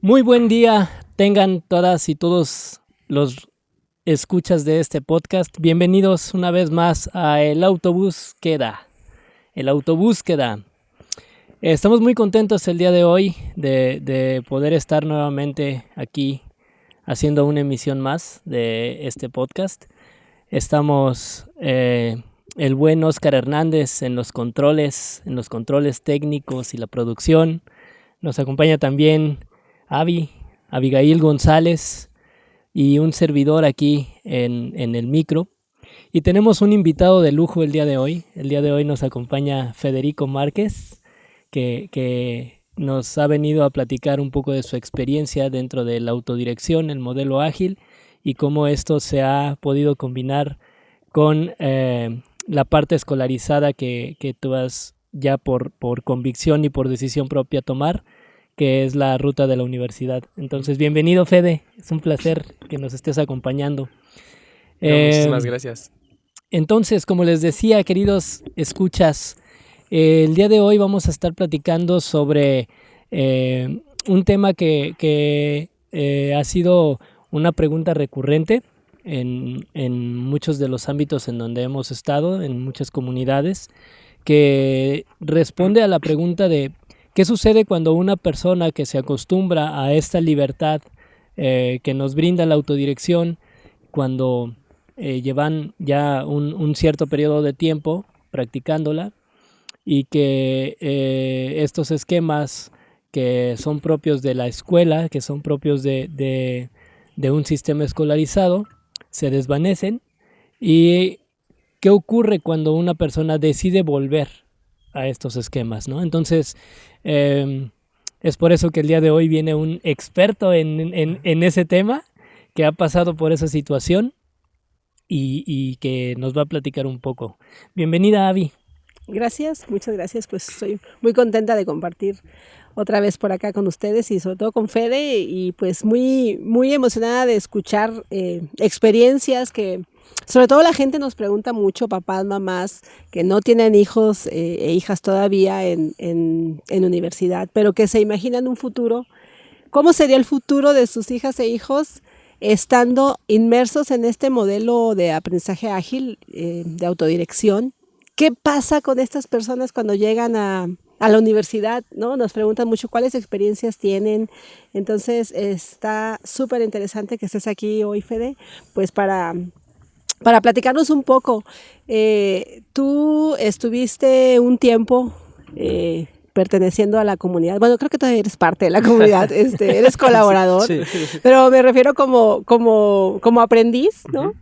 Muy buen día tengan todas y todos los escuchas de este podcast. Bienvenidos una vez más a El Autobús Queda. El Autobús Queda. Estamos muy contentos el día de hoy de poder estar nuevamente aquí haciendo una emisión más de este podcast. Estamos el buen Oscar Hernández en los controles técnicos y la producción. Nos acompaña también Abigail González y un servidor aquí en el micro. Y tenemos un invitado de lujo el día de hoy. El día de hoy nos acompaña Federico Márquez, que nos ha venido a platicar un poco de su experiencia dentro de la autodirección, el modelo ágil, y cómo esto se ha podido combinar con la parte escolarizada que tú vas ya por convicción y por decisión propia tomar, que es la ruta de la universidad. Entonces, bienvenido, Fede. Es un placer que nos estés acompañando. No, muchísimas gracias. Entonces, como les decía, queridos escuchas, el día de hoy vamos a estar platicando sobre un tema que ha sido una pregunta recurrente en muchos de los ámbitos en donde hemos estado, en muchas comunidades, que responde a la pregunta de qué sucede cuando una persona que se acostumbra a esta libertad que nos brinda la autodirección, cuando llevan ya un cierto periodo de tiempo practicándola, y que estos esquemas que son propios de la escuela, que son propios de un sistema escolarizado, se desvanecen. ¿Y qué ocurre cuando una persona decide volver a estos esquemas, ¿no? Entonces, es por eso que el día de hoy viene un experto en ese tema, que ha pasado por esa situación y que nos va a platicar un poco. Bienvenida, Avi. Gracias, muchas gracias. Pues estoy muy contenta de compartir otra vez por acá con ustedes y sobre todo con Fede, y pues muy emocionada de escuchar experiencias que sobre todo la gente nos pregunta mucho, papás, mamás que no tienen hijos e hijas todavía en universidad, pero que se imaginan un futuro. ¿Cómo sería el futuro de sus hijas e hijos estando inmersos en este modelo de aprendizaje ágil, de autodirección? ¿Qué pasa con estas personas cuando llegan a la universidad, ¿no? Nos preguntan mucho cuáles experiencias tienen. Entonces está súper interesante que estés aquí hoy, Fede, pues para platicarnos un poco. Tú estuviste un tiempo perteneciendo a la comunidad. Bueno, creo que todavía eres parte de la comunidad, eres colaborador, sí. Pero me refiero como aprendiz, ¿no? Uh-huh.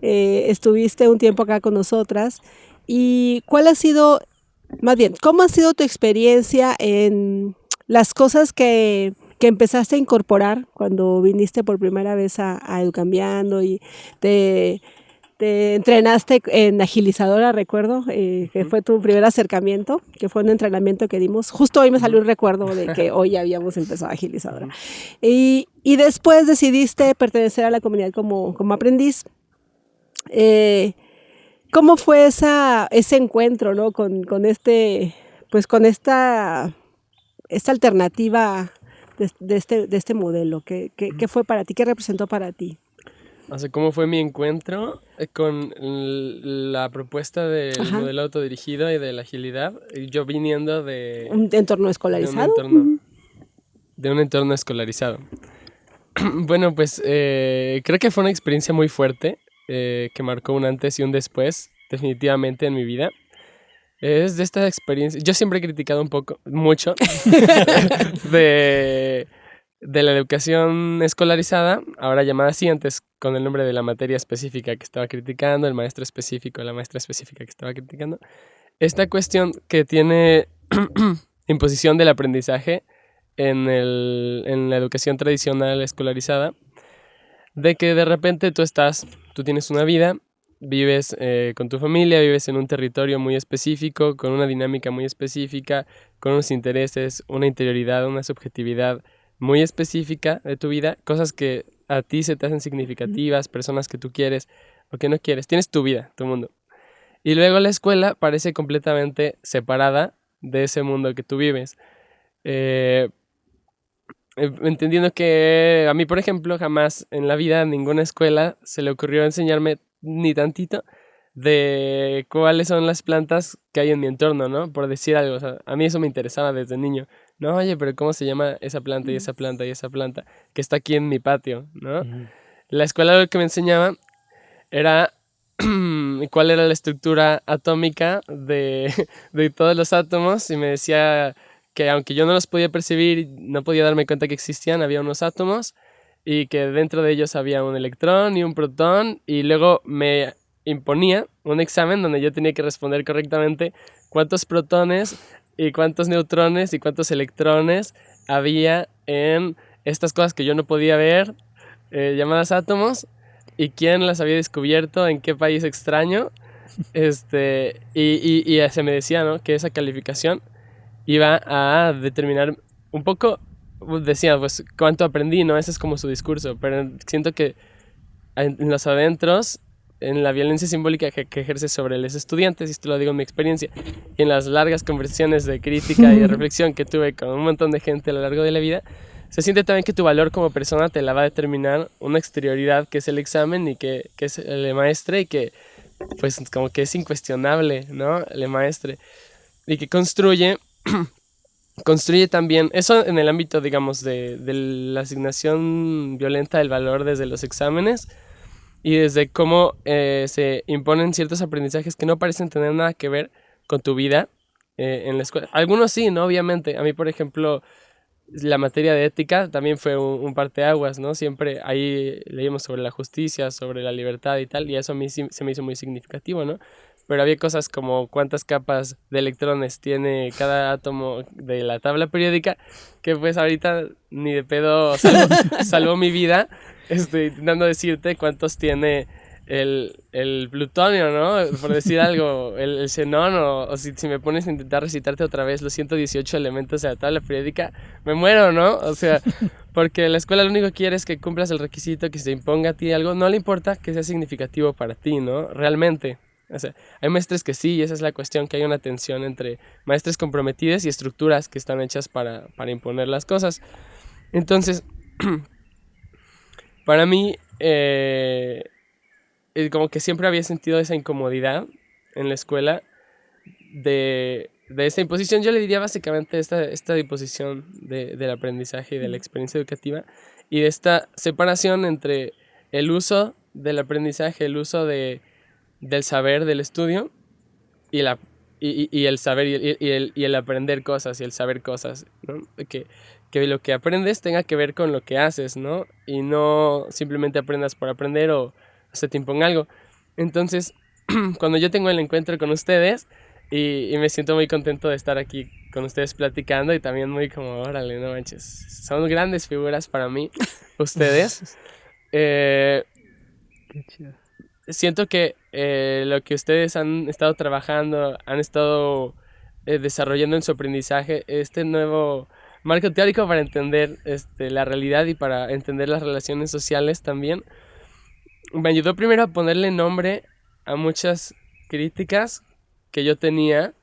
Estuviste un tiempo acá con nosotras. ¿Y cuál ha sido, más bien, cómo ha sido tu experiencia en las cosas que empezaste a incorporar cuando viniste por primera vez a Educambiando y te entrenaste en agilizadora, recuerdo, que fue tu primer acercamiento, que fue un entrenamiento que dimos? Justo hoy me salió un recuerdo de que hoy habíamos empezado agilizadora. Y después decidiste pertenecer a la comunidad como aprendiz. ¿Cómo fue ese encuentro, ¿no? con esta alternativa de este modelo? ¿Qué fue para ti? ¿Qué representó para ti? O sea, ¿cómo fue mi encuentro con la propuesta del Ajá. modelo autodirigido y de la agilidad? Yo viniendo de... ¿Un entorno escolarizado? De un entorno escolarizado. Bueno, pues creo que fue una experiencia muy fuerte, que marcó un antes y un después, definitivamente, en mi vida. Es de esta experiencia... Yo siempre he criticado mucho, de la educación escolarizada, ahora llamada así, antes con el nombre de la materia específica que estaba criticando, el maestro específico, la maestra específica que estaba criticando. Esta cuestión que tiene imposición del aprendizaje en la educación tradicional escolarizada, de que de repente tú tienes una vida, vives con tu familia, vives en un territorio muy específico, con una dinámica muy específica, con unos intereses, una interioridad, una subjetividad muy específica de tu vida, cosas que a ti se te hacen significativas, personas que tú quieres o que no quieres. Tienes tu vida, tu mundo. Y luego la escuela parece completamente separada de ese mundo que tú vives. entendiendo que a mí, por ejemplo, jamás en la vida, en ninguna escuela, se le ocurrió enseñarme ni tantito de cuáles son las plantas que hay en mi entorno, ¿no? Por decir algo, o sea, a mí eso me interesaba desde niño. No, oye, pero ¿cómo se llama esa planta y esa planta y esa planta que está aquí en mi patio, ¿no? La escuela lo que me enseñaba era cuál era la estructura atómica de todos los átomos y me decía que aunque yo no los podía percibir, no podía darme cuenta que existían, había unos átomos y que dentro de ellos había un electrón y un protón y luego me imponía un examen donde yo tenía que responder correctamente cuántos protones y cuántos neutrones y cuántos electrones había en estas cosas que yo no podía ver, llamadas átomos, y quién las había descubierto, en qué país extraño, y se me decía, ¿no?, que esa calificación iba a determinar un poco, decía, pues, cuánto aprendí, ¿no? Ese es como su discurso, pero siento que en los adentros, en la violencia simbólica que ejerce sobre los estudiantes, y esto lo digo en mi experiencia, y en las largas conversaciones de crítica y de reflexión que tuve con un montón de gente a lo largo de la vida, se siente también que tu valor como persona te la va a determinar una exterioridad que es el examen y que es el maestre y que pues como que es incuestionable, ¿no? El maestre. Y que construye también, eso en el ámbito, digamos, de la asignación violenta del valor desde los exámenes y desde cómo se imponen ciertos aprendizajes que no parecen tener nada que ver con tu vida en la escuela. Algunos sí, ¿no? Obviamente. A mí, por ejemplo, la materia de ética también fue un parteaguas, ¿no? Siempre ahí leímos sobre la justicia, sobre la libertad y tal, y eso a mí sí, se me hizo muy significativo, ¿no? Pero había cosas como cuántas capas de electrones tiene cada átomo de la tabla periódica, que pues ahorita ni de pedo salvó mi vida, intentando decirte cuántos tiene el plutonio, ¿no? Por decir algo, el xenón, o si me pones a intentar recitarte otra vez los 118 elementos de la tabla periódica, me muero, ¿no? O sea, porque la escuela lo único que quiere es que cumplas el requisito, que se imponga a ti algo, no le importa que sea significativo para ti, ¿no? Realmente. O sea, hay maestres que sí, y esa es la cuestión, que hay una tensión entre maestres comprometidos y estructuras que están hechas para imponer las cosas. Entonces, para mí, como que siempre había sentido esa incomodidad en la escuela de esta imposición. Yo le diría básicamente esta imposición del aprendizaje y de la experiencia educativa y de esta separación entre el uso del aprendizaje, el uso del saber, del estudio y el saber y el aprender cosas y el saber cosas, ¿no? Que lo que aprendes tenga que ver con lo que haces, ¿no? Y no simplemente aprendas por aprender o se te imponga algo. Entonces, cuando yo tengo el encuentro con ustedes y me siento muy contento de estar aquí con ustedes platicando y también muy como, órale, no manches, son grandes figuras para mí, ustedes. Siento que lo que ustedes han estado trabajando, han estado desarrollando en su aprendizaje, este nuevo marco teórico para entender la realidad y para entender las relaciones sociales también, me ayudó primero a ponerle nombre a muchas críticas que yo tenía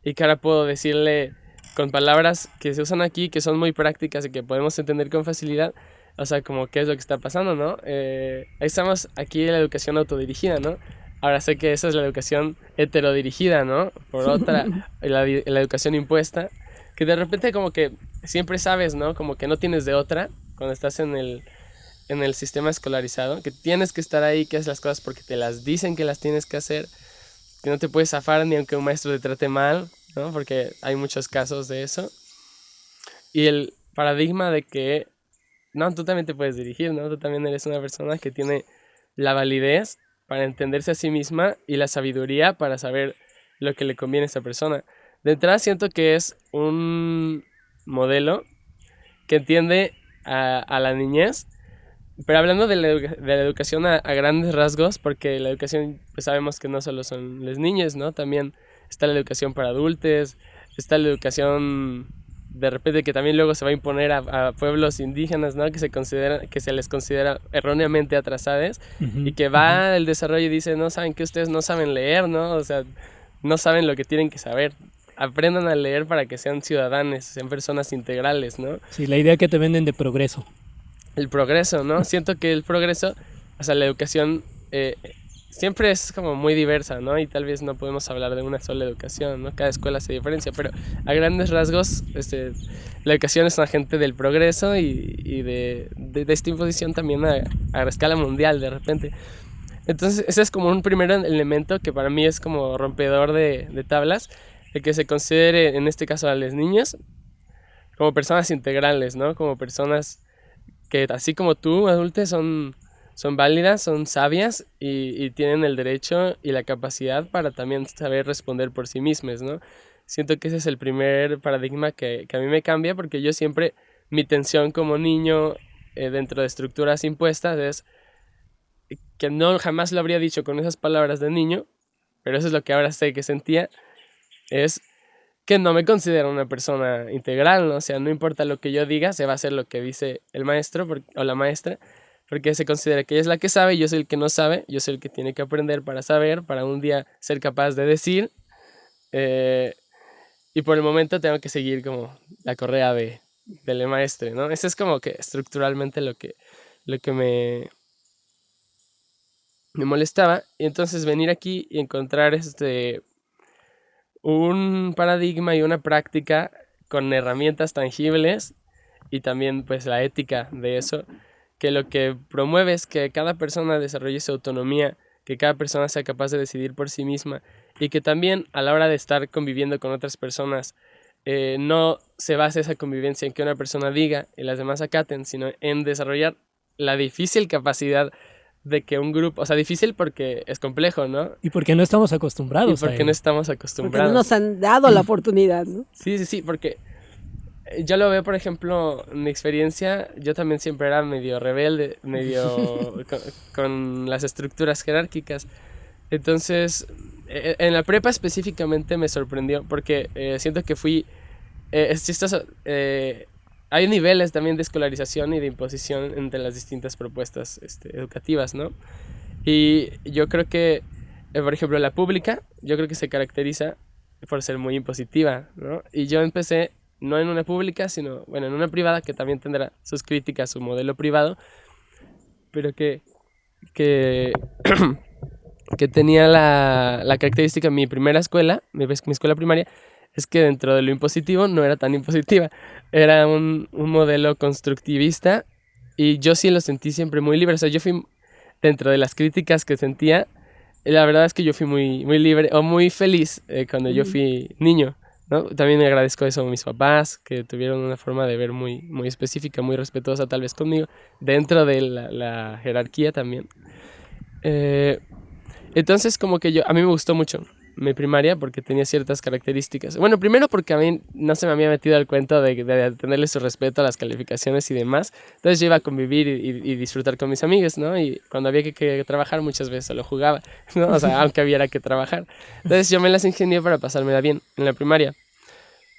y que ahora puedo decirle con palabras que se usan aquí, que son muy prácticas y que podemos entender con facilidad. O sea, como qué es lo que está pasando, ¿no? Estamos aquí en la educación autodirigida, ¿no? Ahora sé que esa es la educación heterodirigida, ¿no? Por otra, la educación impuesta, que de repente como que siempre sabes, ¿no? Como que no tienes de otra cuando estás en el sistema escolarizado, que tienes que estar ahí, que haces las cosas porque te las dicen que las tienes que hacer, que no te puedes zafar ni aunque un maestro te trate mal, ¿no? Porque hay muchos casos de eso. Y el paradigma de que no, tú también te puedes dirigir, ¿no? Tú también eres una persona que tiene la validez para entenderse a sí misma y la sabiduría para saber lo que le conviene a esa persona. De entrada siento que es un modelo que entiende a la niñez, pero hablando de la educación a grandes rasgos, porque la educación, pues sabemos que no solo son las niñas, ¿no? También está la educación para adultos, está la educación de repente que también luego se va a imponer a pueblos indígenas, ¿no? Que se les considera erróneamente atrasados, y que va el desarrollo y dice, no saben que ustedes no saben leer, ¿no? O sea, no saben lo que tienen que saber. aprendan a leer para que sean ciudadanos, sean personas integrales, ¿no? Sí, la idea que te venden de progreso. El progreso, ¿no? Siento que el progreso, o sea, la educación siempre es como muy diversa, ¿no? Y tal vez no podemos hablar de una sola educación, ¿no? Cada escuela se diferencia, pero a grandes rasgos, la educación es un agente del progreso y de esta imposición también a escala mundial de repente. Entonces, ese es como un primer elemento que para mí es como rompedor de tablas, el que se considere, en este caso, a los niños como personas integrales, ¿no? Como personas que, así como tú, adultos, son válidas, son sabias y tienen el derecho y la capacidad para también saber responder por sí mismas, ¿no? Siento que ese es el primer paradigma que a mí me cambia, porque yo siempre, mi tensión como niño dentro de estructuras impuestas es que no jamás lo habría dicho con esas palabras de niño, pero eso es lo que ahora sé que sentía, es que no me considero una persona integral, ¿no? O sea, no importa lo que yo diga, se va a hacer lo que dice el maestro o la maestra, porque se considera que ella es la que sabe, yo soy el que no sabe, yo soy el que tiene que aprender para saber, para un día ser capaz de decir, y por el momento tengo que seguir como la correa del maestre, ¿no? Eso es como que estructuralmente lo que me molestaba, y entonces venir aquí y encontrar un paradigma y una práctica con herramientas tangibles y también pues la ética de eso, que lo que promueve es que cada persona desarrolle su autonomía, que cada persona sea capaz de decidir por sí misma y que también a la hora de estar conviviendo con otras personas no se base esa convivencia en que una persona diga y las demás acaten, sino en desarrollar la difícil capacidad de que un grupo, o sea, difícil porque es complejo, ¿no? Y porque no estamos Y acostumbrados a porque no ello. estamos Porque acostumbrados. no nos han dado la oportunidad, ¿no? Sí, porque yo lo veo, por ejemplo, en mi experiencia, yo también siempre era medio rebelde, medio con las estructuras jerárquicas. Entonces, en la prepa específicamente me sorprendió porque siento que es chistoso, hay niveles también de escolarización y de imposición entre las distintas propuestas educativas, ¿no? Y yo creo que, por ejemplo, la pública, yo creo que se caracteriza por ser muy impositiva, ¿no? Y yo empecé no en una pública, sino, bueno, en una privada que también tendrá sus críticas, su modelo privado, pero que, que tenía la característica, mi primera escuela, mi escuela primaria, es que dentro de lo impositivo no era tan impositiva, era un modelo constructivista y yo sí lo sentí siempre muy libre, o sea, yo fui dentro de las críticas que sentía, la verdad es que yo fui muy, muy libre o muy feliz cuando yo fui niño, ¿no? También me agradezco eso a mis papás, que tuvieron una forma de ver muy, muy específica, muy respetuosa tal vez conmigo, dentro de la jerarquía también. Entonces como que a mí me gustó mucho mi primaria porque tenía ciertas características. Bueno, primero porque a mí no se me había metido el cuento de tenerle su respeto a las calificaciones y demás. Entonces yo iba a convivir y disfrutar con mis amigos, ¿no? Y cuando había que trabajar muchas veces solo jugaba, ¿no? O sea, aunque hubiera que trabajar. Entonces yo me las ingenié para pasármela bien en la primaria.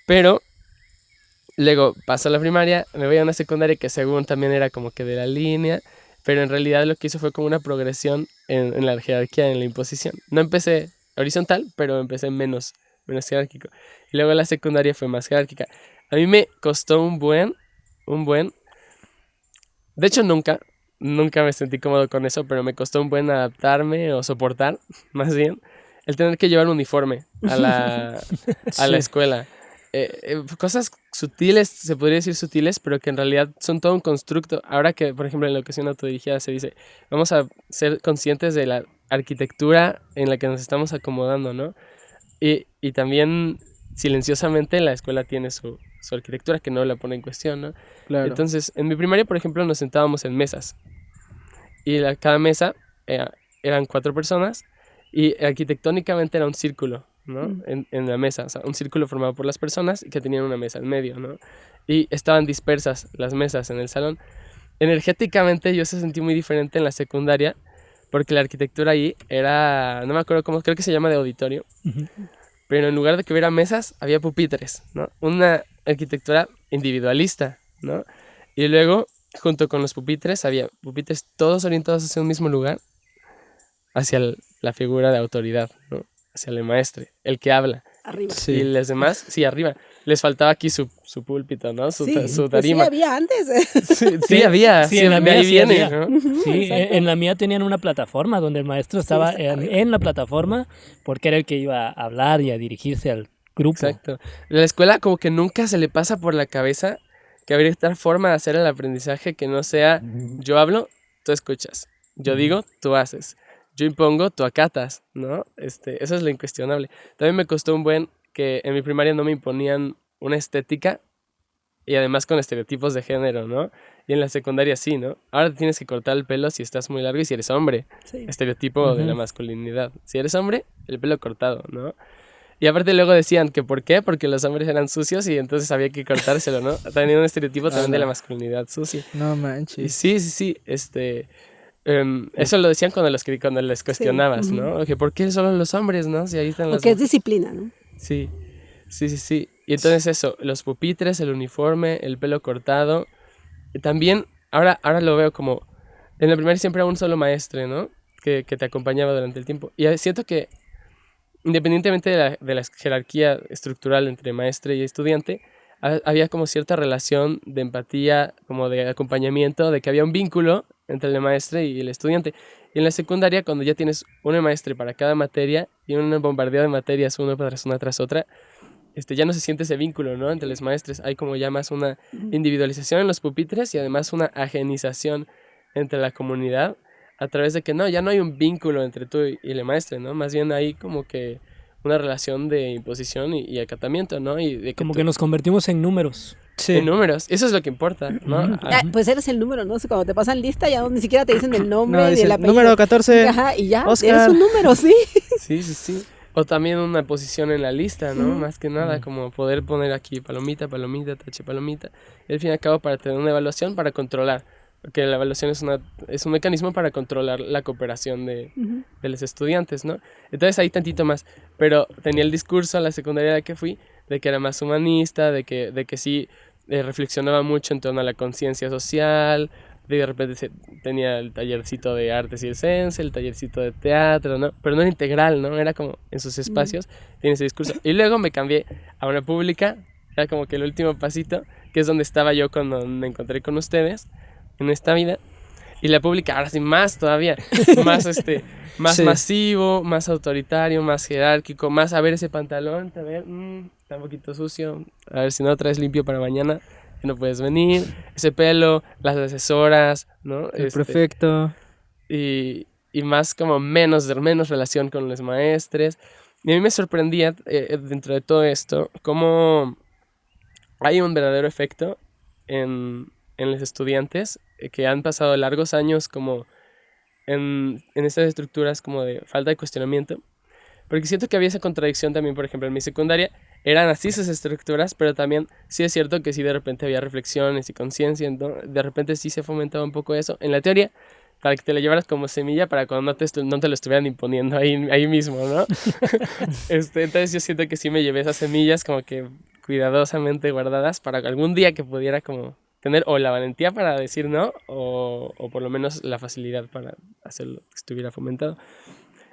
Pero luego paso a la primaria, me voy a una secundaria que según también era como que de la línea, pero en realidad lo que hizo fue como una progresión en la jerarquía, en la imposición. No empecé horizontal, pero empecé menos jerárquico. Y luego la secundaria fue más jerárquica. A mí me costó un buen. De hecho, nunca me sentí cómodo con eso, pero me costó un buen adaptarme o soportar, más bien, el tener que llevar un uniforme a la Sí. escuela. Cosas sutiles, se podría decir sutiles, pero que en realidad son todo un constructo. Ahora que, por ejemplo, en la educación autodirigida se dice, vamos a ser conscientes de la arquitectura en la que nos estamos acomodando, ¿no? Y también silenciosamente la escuela tiene su arquitectura que no la pone en cuestión, ¿no? Claro. Entonces, en mi primaria, por ejemplo, nos sentábamos en mesas y cada mesa eran 4 personas y arquitectónicamente era un círculo, ¿no? En la mesa, o sea, un círculo formado por las personas que tenían una mesa en medio, ¿no? Y estaban dispersas las mesas en el salón. Energéticamente yo se sentí muy diferente en la secundaria porque la arquitectura ahí era, no me acuerdo cómo, creo que se llama de auditorio, pero en lugar de que hubiera mesas, había pupitres, ¿no? Una arquitectura individualista, ¿no? Y luego, junto con los pupitres, había pupitres todos orientados hacia un mismo lugar, hacia la figura de autoridad, ¿no? Hacia el maestre, el que habla, arriba. Y Sí. los demás, sí, arriba. Les faltaba aquí su púlpito, ¿no? Su Pues sí tarima. había antes. Sí, había. Sí, Sí, en la de mía ahí sí viene, había. ¿no? Sí, exacto. en la mía tenían una plataforma donde el maestro estaba estaba arriba. en la plataforma porque era el que iba a hablar y a dirigirse al grupo. Exacto. La escuela como que nunca se le pasa por la cabeza que habría otra forma de hacer el aprendizaje que no sea yo hablo, tú escuchas. Yo digo, tú haces. Yo impongo, tú acatas, ¿no? Eso es lo incuestionable. También me costó un buen que en mi primaria no me imponían una estética y además con estereotipos de género, ¿no? Y en la secundaria sí, ¿no? Ahora te tienes que cortar el pelo si estás muy largo y si eres hombre. Sí. Estereotipo de la masculinidad. Si eres hombre, el pelo cortado, ¿no? Y aparte luego decían que ¿por qué? Porque los hombres eran sucios y entonces había que cortárselo, ¿no? También un estereotipo también de la masculinidad sucia. No Y manches. sí, eso lo decían cuando les cuestionabas, ujú. ¿no? Que ¿por qué solo los hombres, no? Si ahí están O las que es disciplina, ¿no? Sí. Y entonces eso, los pupitres, el uniforme, el pelo cortado. Y también, ahora lo veo como, en la primaria siempre era un solo maestre, ¿no? Que te acompañaba durante el tiempo. Y siento que independientemente de la jerarquía estructural entre maestre y estudiante, había como cierta relación de empatía, como de acompañamiento, de que había un vínculo entre el maestre y el estudiante. Y en la secundaria, cuando ya tienes un maestre para cada materia y un bombardeo de materias una tras otra, ya no se siente ese vínculo, ¿no? Entre los maestres. Hay como ya más una individualización en los pupitres y además una agenización entre la comunidad a través de que ya no hay un vínculo entre tú y el maestre, ¿no? Más bien hay como que una relación de imposición y acatamiento, ¿no? Y de Como que nos convertimos en números. Sí. en números. Eso es lo que importa, ¿no? Ah, pues eres el número, ¿no? O sea, cuando te pasan lista ya ni siquiera te dicen el nombre No, ni dice, el apellido. número 14. Ajá, y ya, Oscar. eres un número, sí. Sí. O también una posición en la lista, ¿no? Más que nada, como poder poner aquí palomita, tache, palomita. Y al fin y al cabo para tener una evaluación para controlar. Porque la evaluación es un mecanismo para controlar la cooperación de los estudiantes, ¿no? Entonces ahí tantito más. Pero tenía el discurso a la secundaria a la que fui de que era más humanista, de que sí reflexionaba mucho en torno a la conciencia social. De repente tenía el tallercito de arte circense, el tallercito de teatro, ¿no? Pero no era integral, ¿no? Era como en sus espacios, tiene ese discurso. Y luego me cambié a una pública, era como que el último pasito, que es donde estaba yo cuando me encontré con ustedes en esta vida. Y la pública, ahora sí, más todavía, más más Sí. masivo, más autoritario, más jerárquico, más a ver ese pantalón, a ver, está un poquito sucio, a ver si no lo traes limpio para mañana, que no puedes venir, ese pelo, las asesoras, ¿no? El prefecto. Y más como menos relación con los maestres. Y a mí me sorprendía dentro de todo esto cómo hay un verdadero efecto en los estudiantes que han pasado largos años como en estas estructuras como de falta de cuestionamiento. Porque siento que había esa contradicción también, por ejemplo, en mi secundaria eran así sus estructuras, pero también sí es cierto que sí de repente había reflexiones y conciencia, ¿no? De repente sí se fomentaba un poco eso en la teoría, para que te lo llevaras como semilla para cuando no te lo estuvieran imponiendo ahí mismo, ¿no? Entonces yo siento que sí me llevé esas semillas como que cuidadosamente guardadas para algún día que pudiera como tener o la valentía para decir no o por lo menos la facilidad para hacerlo que estuviera fomentado.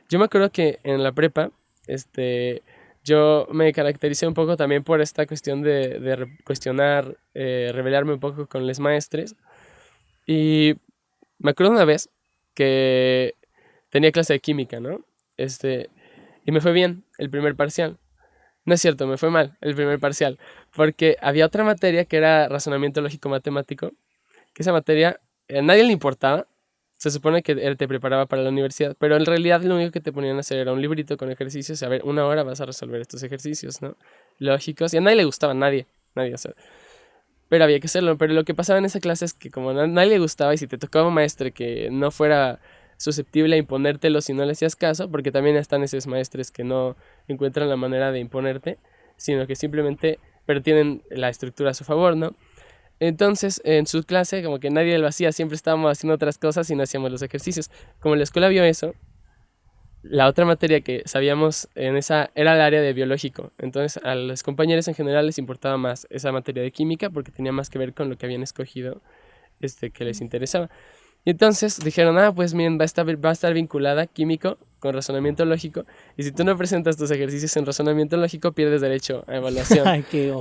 Yo me acuerdo que en la prepa, yo me caractericé un poco también por esta cuestión de cuestionar, rebelarme un poco con los maestres. Y me acuerdo una vez que tenía clase de química, ¿no? Y me fue bien el primer parcial. No es cierto, me fue mal el primer parcial, porque había otra materia que era razonamiento lógico-matemático, que esa materia a nadie le importaba. Se supone que él te preparaba para la universidad, pero en realidad lo único que te ponían a hacer era un librito con ejercicios. A ver, 1 hora vas a resolver estos ejercicios, ¿no? Lógicos. Y a nadie le gustaba, nadie, o sea. Pero había que hacerlo. Pero lo que pasaba en esa clase es que como a nadie le gustaba y si te tocaba un maestre que no fuera susceptible a imponértelo si no le hacías caso, porque también están esos maestres que no encuentran la manera de imponerte, sino que simplemente, pero tienen la estructura a su favor, ¿no? Entonces, en su clase, como que nadie lo hacía, siempre estábamos haciendo otras cosas y no hacíamos los ejercicios. Como la escuela vio eso, la otra materia que sabíamos en esa era el área de biológico. Entonces, a los compañeros en general les importaba más esa materia de química porque tenía más que ver con lo que habían escogido que les interesaba. Y entonces dijeron, pues miren, va a estar vinculada químico con razonamiento lógico, y si tú no presentas tus ejercicios en razonamiento lógico, pierdes derecho a evaluación. Ay, qué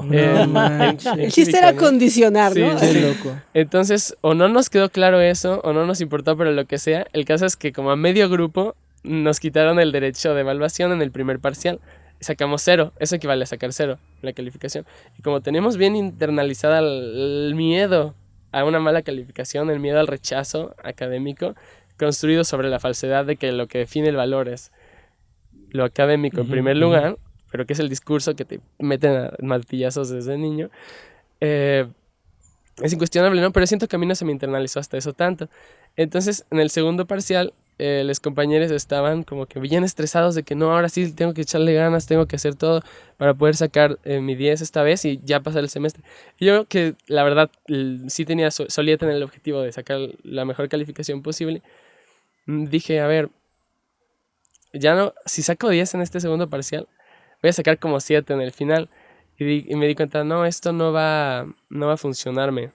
El chiste era condicionar, ¿no? Sí, Qué sí. loco. Entonces, o no nos quedó claro eso, o no nos importó, pero lo que sea, el caso es que como a medio grupo nos quitaron el derecho de evaluación en el primer parcial. Sacamos 0, eso equivale a sacar 0 en la calificación. Y como tenemos bien internalizada el miedo a una mala calificación, el miedo al rechazo académico, construido sobre la falsedad de que lo que define el valor es lo académico en primer lugar, pero que es el discurso que te meten a martillazos desde niño, es incuestionable, ¿no? Pero siento que a mí no se me internalizó hasta eso tanto. Entonces, en el segundo parcial, los compañeros estaban como que bien estresados de que no, ahora sí tengo que echarle ganas, tengo que hacer todo para poder sacar mi 10 esta vez y ya pasar el semestre. Y yo que la verdad sí solía tener el objetivo de sacar la mejor calificación posible, dije, a ver, ya no, si saco 10 en este segundo parcial, voy a sacar como 7 en el final. Y me di cuenta, no, esto no va a funcionarme,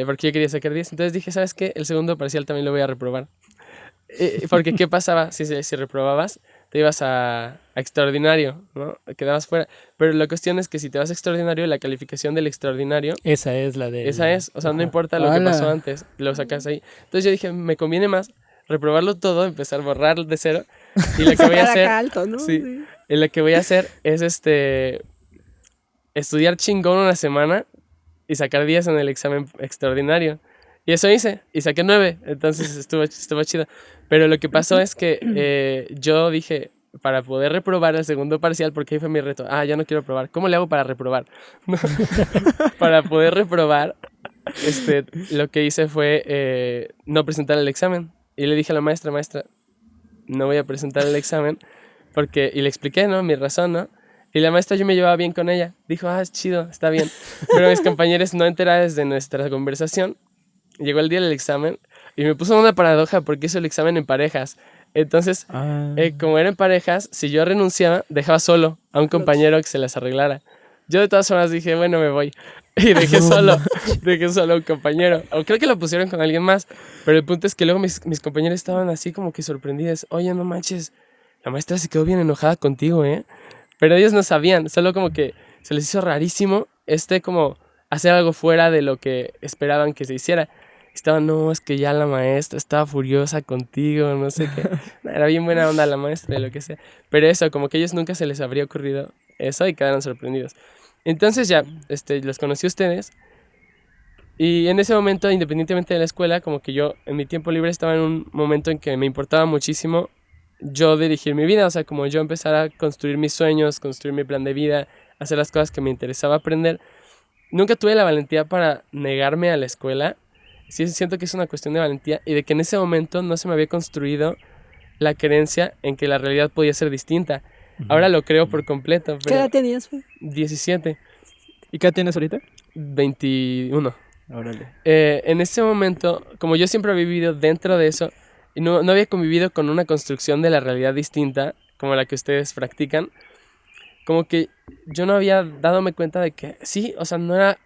porque yo quería sacar 10. Entonces dije, ¿sabes qué? El segundo parcial también lo voy a reprobar. Porque ¿qué pasaba? Si reprobabas, te ibas a extraordinario, ¿no? Quedabas fuera. Pero la cuestión es que si te vas a extraordinario, la calificación del extraordinario, Esa es la de... esa es. O sea, no importa lo que ¡Hala! pasó antes, lo sacas ahí. Entonces yo dije, me conviene más reprobarlo todo, empezar a borrar de cero. Y lo que voy a Sacar hacer... acá alto, ¿no? Sí. Y lo que voy a hacer es estudiar chingón una semana y sacar 10 en el examen extraordinario. Y eso hice, y saqué 9, entonces estuvo chido. Pero lo que pasó es que yo dije, para poder reprobar el segundo parcial, porque ahí fue mi reto, ya no quiero probar, ¿cómo le hago para reprobar? Para poder reprobar, lo que hice fue no presentar el examen. Y le dije a la maestra, no voy a presentar el examen, y le expliqué, ¿no? Mi razón, ¿no? Y la maestra, yo me llevaba bien con ella. Dijo, es chido, está bien. Pero mis compañeros no enterados de nuestra conversación. Llegó el día del examen y me puso una paradoja porque hizo el examen en parejas. Entonces, como eran parejas, si yo renunciaba, dejaba solo a un compañero que se las arreglara. Yo de todas formas dije, bueno, me voy. Y dejé solo a un compañero. O creo que lo pusieron con alguien más. Pero el punto es que luego mis compañeros estaban así como que sorprendidos. Oye, no manches, la maestra se quedó bien enojada contigo, ¿eh? Pero ellos no sabían, solo como que se les hizo rarísimo como hacer algo fuera de lo que esperaban que se hiciera. Estaban, no, es que ya la maestra estaba furiosa contigo, no sé qué. Era bien buena onda la maestra, lo que sea. Pero eso, como que a ellos nunca se les habría ocurrido eso y quedaron sorprendidos. Entonces ya, los conocí a ustedes. Y en ese momento, independientemente de la escuela, como que yo en mi tiempo libre estaba en un momento en que me importaba muchísimo yo dirigir mi vida, o sea, como yo empezar a construir mis sueños, construir mi plan de vida, hacer las cosas que me interesaba aprender. Nunca tuve la valentía para negarme a la escuela. Sí, siento que es una cuestión de valentía y de que en ese momento no se me había construido la creencia en que la realidad podía ser distinta. Ahora lo creo por completo. ¿Qué edad tenías, Fe? 17, ¿Y qué edad tienes ahorita? 21. Órale. En ese momento, como yo siempre había vivido dentro de eso y no había convivido con una construcción de la realidad distinta como la que ustedes practican, como que yo no había dadome cuenta de que sí, o sea, no era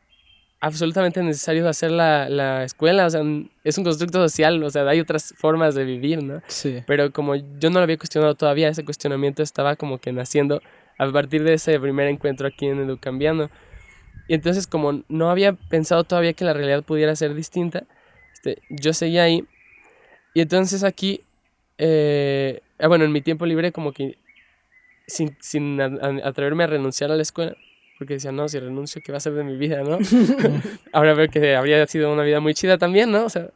absolutamente necesario hacer la escuela, o sea, es un constructo social, o sea, hay otras formas de vivir, ¿no? Sí. Pero como yo no lo había cuestionado todavía, ese cuestionamiento estaba como que naciendo a partir de ese primer encuentro aquí en Educambiando. Y entonces como no había pensado todavía que la realidad pudiera ser distinta, yo seguía ahí. Y entonces aquí, bueno, en mi tiempo libre como que sin atreverme a renunciar a la escuela, porque decía, no, si renuncio, ¿qué va a ser de mi vida, no? Ahora veo que habría sido una vida muy chida también, ¿no? O sea,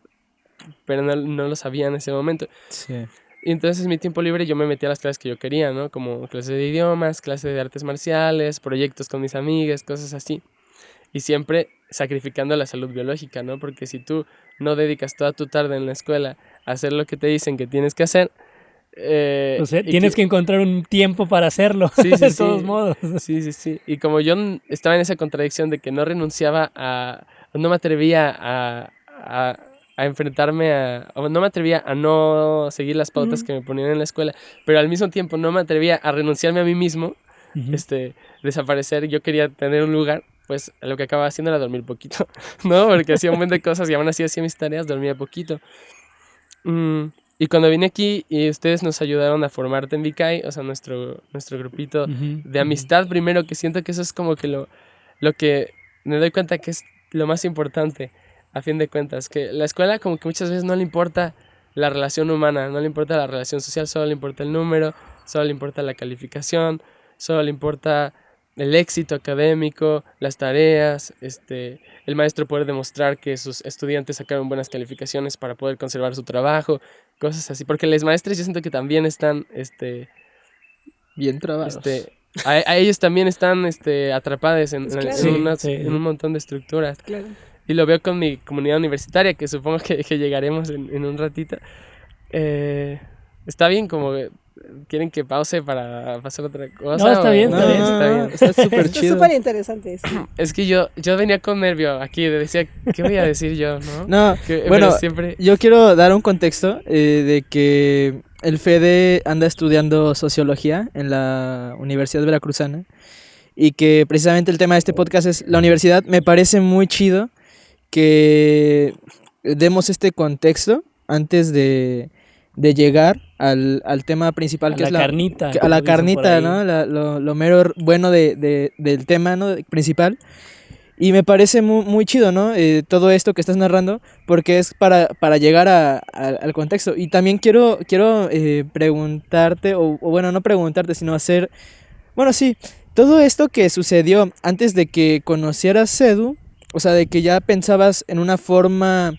pero no lo sabía en ese momento. Sí. Y entonces en mi tiempo libre yo me metía a las clases que yo quería, ¿no? Como clases de idiomas, clases de artes marciales, proyectos con mis amigas, cosas así. Y siempre sacrificando la salud biológica, ¿no? Porque si tú no dedicas toda tu tarde en la escuela a hacer lo que te dicen que tienes que hacer... o sea, tienes que encontrar un tiempo para hacerlo, sí, de todos modos. Sí. Y como yo estaba en esa contradicción de que no renunciaba no me atrevía a enfrentarme o no me atrevía a no seguir las pautas que me ponían en la escuela, pero al mismo tiempo no me atrevía a renunciarme a mí mismo, desaparecer, yo quería tener un lugar, pues lo que acababa haciendo era dormir poquito, ¿no? Porque hacía un montón de cosas y aún así hacía mis tareas, dormía poquito. Y cuando vine aquí y ustedes nos ayudaron a formar Tenbicay, o sea, nuestro grupito de amistad primero, que siento que eso es como que lo que me doy cuenta que es lo más importante, a fin de cuentas, que la escuela como que muchas veces no le importa la relación humana, no le importa la relación social, solo le importa el número, solo le importa la calificación, solo le importa el éxito académico, las tareas, el maestro poder demostrar que sus estudiantes sacaron buenas calificaciones para poder conservar su trabajo, cosas así, porque los maestros yo siento que también están, bien trabados. A ellos también están atrapados en, Pues en- claro. en Sí, unas- sí. en un montón de estructuras. Claro. Y lo veo con mi comunidad universitaria, que supongo que llegaremos en un ratito. Está bien, como que quieren que pause para pasar otra cosa. No, está ¿o? bien, No, está bien. no, Está no, bien. está súper Está chido. súper interesante. Sí. Es que yo venía con nervio aquí, decía, ¿qué voy a decir yo? ¿No? No, Pero bueno, siempre... yo quiero dar un contexto de que el Fede anda estudiando sociología en la Universidad Veracruzana y que precisamente el tema de este podcast es la universidad. Me parece muy chido que demos este contexto antes de llegar al tema principal, A que la es carnita, a como la dicen por carnita, ahí. ¿no? Lo mero bueno del tema, ¿no? Principal. Y me parece muy, muy chido, ¿no? Todo esto que estás narrando, porque es para llegar al contexto. Y también quiero preguntarte, o bueno, no preguntarte, sino hacer... Bueno, sí, todo esto que sucedió antes de que conocieras Sedu, o sea, de que ya pensabas en una forma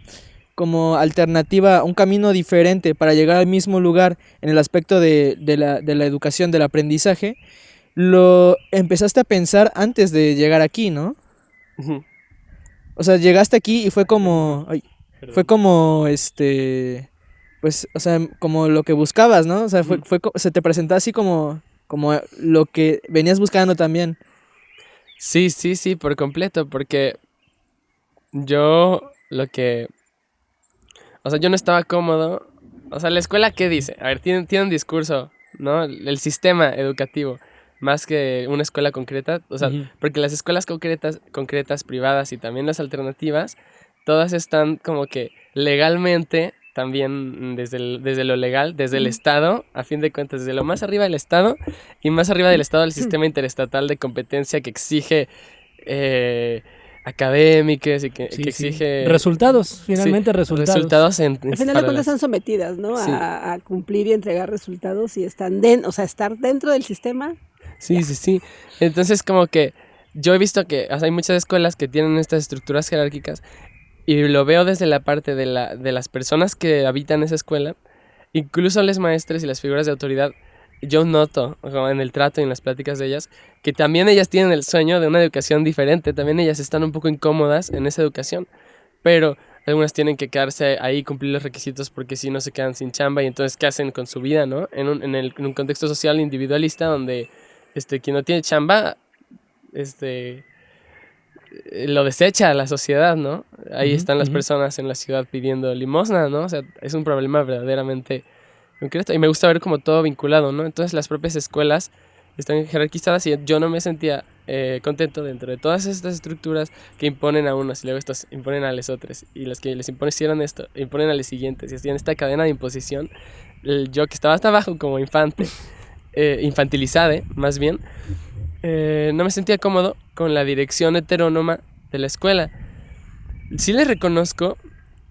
como alternativa, un camino diferente para llegar al mismo lugar en el aspecto de la educación, del aprendizaje, lo empezaste a pensar antes de llegar aquí, ¿no? Ujú. O sea, llegaste aquí y fue como, ay, Perdón. fue como, pues, o sea, como lo que buscabas, ¿no? O sea, Ujú. se te presentó así como lo que venías buscando también. Sí, por completo, porque yo lo que... O sea, yo no estaba cómodo. O sea, la escuela, ¿qué dice? A ver, tiene un discurso, ¿no? El sistema educativo, más que una escuela concreta. O sea, Ujú. porque las escuelas concretas, privadas y también las alternativas, todas están como que legalmente, también desde lo legal, desde el Estado, a fin de cuentas, desde lo más arriba del Estado y más arriba del Estado, el sistema interestatal de competencia que exige académicas y que Sí, sí. exige... Resultados, Sí, finalmente resultados. resultados Al final de para cuentas las- están sometidas, ¿no? Sí. A cumplir y entregar resultados y están o sea, estar dentro del sistema. Sí. Entonces, como que yo he visto que o sea, hay muchas escuelas que tienen estas estructuras jerárquicas y lo veo desde la parte de las personas que habitan esa escuela, incluso los maestros y las figuras de autoridad. Yo noto como en el trato y en las pláticas de ellas que también ellas tienen el sueño de una educación diferente, también ellas están un poco incómodas en esa educación, pero algunas tienen que quedarse ahí, cumplir los requisitos porque si no se quedan sin chamba y entonces ¿qué hacen con su vida, no? En un contexto social individualista donde quien no tiene chamba lo desecha a la sociedad, ¿no? Ahí Ujú, están las ujú. personas en la ciudad pidiendo limosna, ¿no? O sea, es un problema verdaderamente concreto y me gusta ver como todo vinculado, ¿no? Entonces las propias escuelas están jerarquizadas y yo no me sentía contento dentro de todas estas estructuras que imponen a unos y luego estos imponen a los otros y los que les impusieron esto imponen a los siguientes y así en esta cadena de imposición yo que estaba hasta abajo como infante infantilizade más bien no me sentía cómodo con la dirección heterónoma de la escuela. Sí les reconozco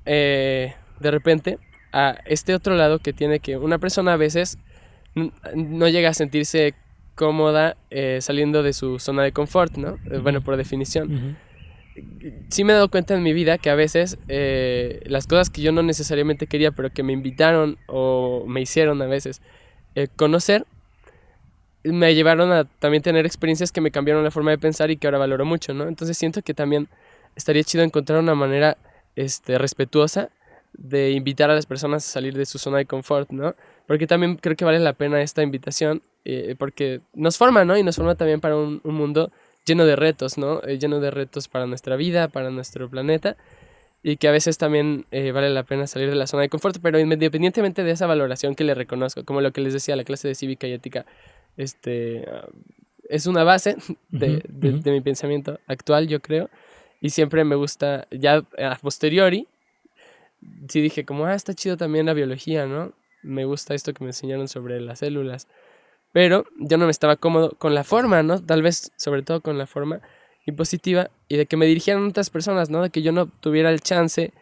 de repente a este otro lado que tiene que una persona a veces no llega a sentirse cómoda saliendo de su zona de confort, ¿no? Bueno, por definición. Ujú. Sí me he dado cuenta en mi vida que a veces las cosas que yo no necesariamente quería, pero que me invitaron o me hicieron a veces conocer, me llevaron a también tener experiencias que me cambiaron la forma de pensar y que ahora valoro mucho, ¿no? Entonces siento que también estaría chido encontrar una manera respetuosa de invitar a las personas a salir de su zona de confort, ¿no? Porque también creo que vale la pena esta invitación, porque nos forma, ¿no? Y nos forma también para un mundo lleno de retos, ¿no? Lleno de retos para nuestra vida, para nuestro planeta, y que a veces también vale la pena salir de la zona de confort, pero independientemente de esa valoración que le reconozco, como lo que les decía, la clase de cívica y ética, es una base de mi pensamiento actual, yo creo, y siempre me gusta, ya a posteriori, sí dije como, está chido también la biología, ¿no? me gusta esto que me enseñaron sobre las células, pero yo no me estaba cómodo con la forma, ¿no? Tal vez sobre todo con la forma impositiva y de que me dirigieran otras personas, ¿no? De que yo no tuviera el chance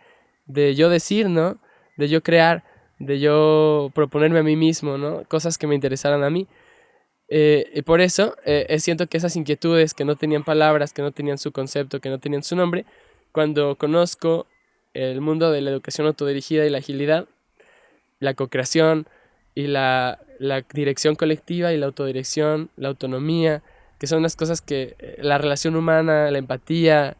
de yo decir, ¿no? De yo crear, de yo proponerme a mí mismo, ¿no? Cosas que me interesaran a mí. Y por eso siento que esas inquietudes que no tenían palabras, que no tenían su concepto, que no tenían su nombre, cuando conozco el mundo de la educación autodirigida y la agilidad, la co-creación y la dirección colectiva y la autodirección, la autonomía, que son las cosas que la relación humana, la empatía,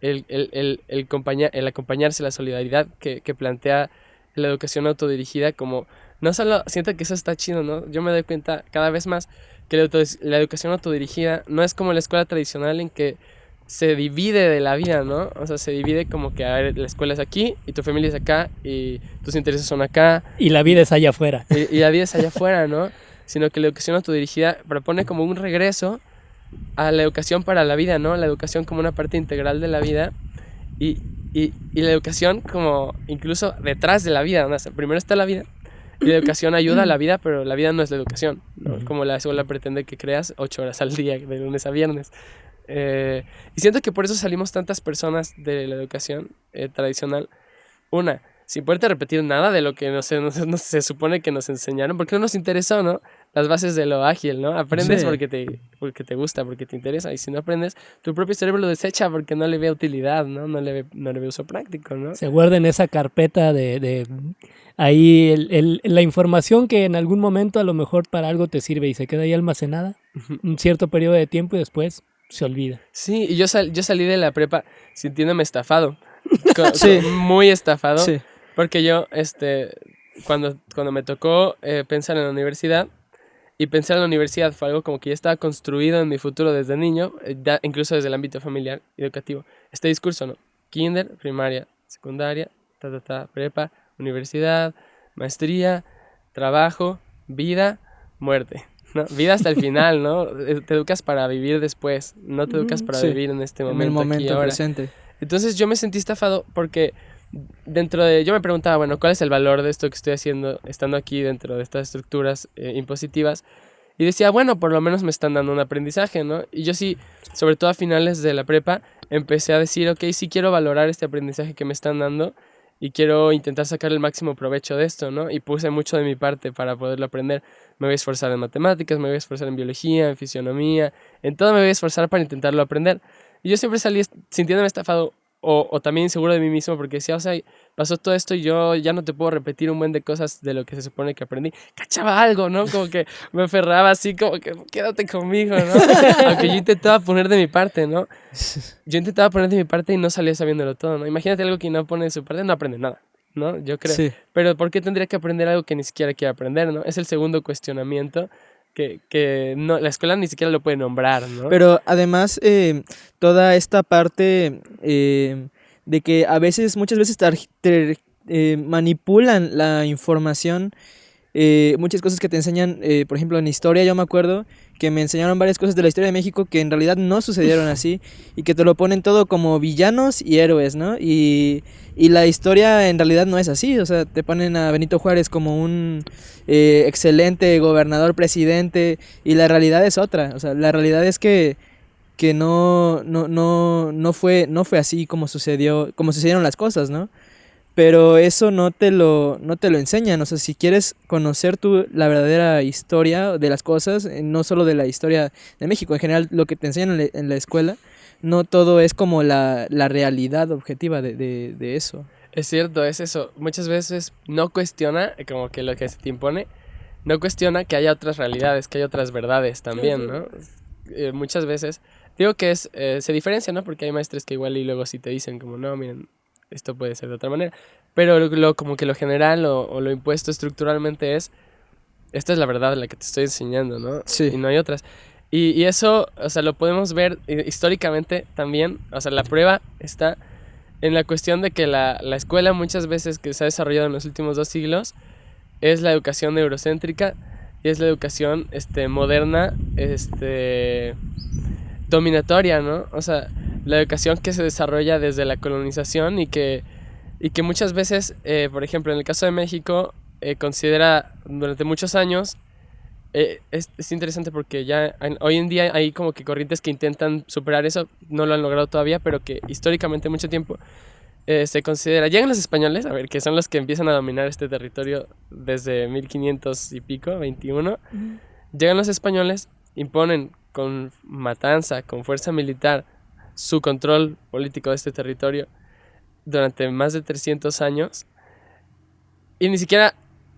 el acompañarse, la solidaridad que plantea la educación autodirigida, como no solo siento que eso está chido, ¿no? Yo me doy cuenta cada vez más que la educación autodirigida no es como la escuela tradicional en que se divide de la vida, ¿no? O sea, se divide como que, a ver, la escuela es aquí y tu familia es acá y tus intereses son acá. Y la vida es allá afuera. Y la vida es allá afuera, ¿no? Sino que la educación autodirigida propone como un regreso a la educación para la vida, ¿no? La educación como una parte integral de la vida y la educación como incluso detrás de la vida, ¿no? O sea, primero está la vida y la educación ayuda a la vida, pero la vida no es la educación, ¿no? Como la escuela pretende que creas 8 horas al día, de lunes a viernes. Y siento que por eso salimos tantas personas de la educación tradicional. Una, sin poderte repetir nada de lo que no se supone que nos enseñaron, porque no nos interesó, ¿no? Las bases de lo ágil, ¿no? Aprendes Sí. porque te gusta, porque te interesa, y si no aprendes, tu propio cerebro lo desecha porque no le ve utilidad, ¿no? No le ve uso práctico, ¿no? Se guarda en esa carpeta de ahí la información que en algún momento a lo mejor para algo te sirve y se queda ahí almacenada un cierto periodo de tiempo y después se olvida. Sí, y yo salí de la prepa sintiéndome estafado. Sí. Muy estafado. Sí. Porque yo, cuando me tocó pensar en la universidad, y pensar en la universidad fue algo como que ya estaba construido en mi futuro desde niño, incluso desde el ámbito familiar y educativo. Este discurso, ¿no? Kinder, primaria, secundaria, prepa, universidad, maestría, trabajo, vida, muerte, ¿no? Vida hasta el final, ¿no? Te educas para vivir después, no te educas para Sí. vivir en este momento, En el aquí y momento ahora. presente. Entonces yo me sentí estafado porque yo me preguntaba, bueno, ¿cuál es el valor de esto que estoy haciendo estando aquí dentro de estas estructuras impositivas? Y decía, bueno, por lo menos me están dando un aprendizaje, ¿no? Y yo sí, sobre todo a finales de la prepa, empecé a decir, ok, sí quiero valorar este aprendizaje que me están dando y quiero intentar sacar el máximo provecho de esto, ¿no? Y puse mucho de mi parte para poderlo aprender. Me voy a esforzar en matemáticas, me voy a esforzar en biología, en fisionomía, en todo me voy a esforzar para intentarlo aprender. Y yo siempre salí sintiéndome estafado o también inseguro de mí mismo porque decía, o sea, pasó todo esto y yo ya no te puedo repetir un buen de cosas de lo que se supone que aprendí. Cachaba algo, ¿no? Como que me aferraba así, como que quédate conmigo, ¿no? Aunque yo intentaba poner de mi parte, ¿no? Yo intentaba poner de mi parte y no salía sabiéndolo todo, ¿no? Imagínate algo que no pone de su parte, no aprende nada, ¿no? Yo creo. Sí. Pero ¿por qué tendría que aprender algo que ni siquiera quiere aprender, ¿no? Es el segundo cuestionamiento que no, la escuela ni siquiera lo puede nombrar, ¿no? Pero además, toda esta parte de que muchas veces manipulan la información, muchas cosas que te enseñan, por ejemplo, en historia, yo me acuerdo que me enseñaron varias cosas de la historia de México que en realidad no sucedieron así y que te lo ponen todo como villanos y héroes, ¿no? Y la historia en realidad no es así, o sea, te ponen a Benito Juárez como un excelente gobernador, presidente, y la realidad es otra, o sea, la realidad es que no fue así como sucedieron las cosas, ¿no? Pero eso no te lo enseñan, o sea, si quieres conocer la verdadera historia de las cosas, no solo de la historia de México, en general lo que te enseñan en la escuela, no todo es como la realidad objetiva de eso. Es cierto, es eso. Muchas veces no cuestiona, como que lo que se te impone, no cuestiona que haya otras realidades, que haya otras verdades también, ¿no? Muchas veces, digo que se diferencia, ¿no? Porque hay maestros que igual y luego sí te dicen como, no, miren, esto puede ser de otra manera. Pero como que lo general o lo impuesto estructuralmente esta es la verdad la que te estoy enseñando, ¿no? Sí. Y no hay otras. Y eso, o sea, lo podemos ver históricamente también. O sea, la prueba está en la cuestión de que la escuela muchas veces que se ha desarrollado en los últimos 2 siglos es la educación eurocéntrica y es la educación moderna, dominatoria, ¿no? O sea, la educación que se desarrolla desde la colonización y que muchas veces, por ejemplo, en el caso de México, considera durante muchos años, es interesante porque ya hoy en día hay como que corrientes que intentan superar eso, no lo han logrado todavía, pero que históricamente mucho tiempo se considera, llegan los españoles, a ver, que son los que empiezan a dominar este territorio desde 1500 y pico, 21, llegan los españoles, imponen con matanza, con fuerza militar, su control político de este territorio durante más de 300 años, y ni siquiera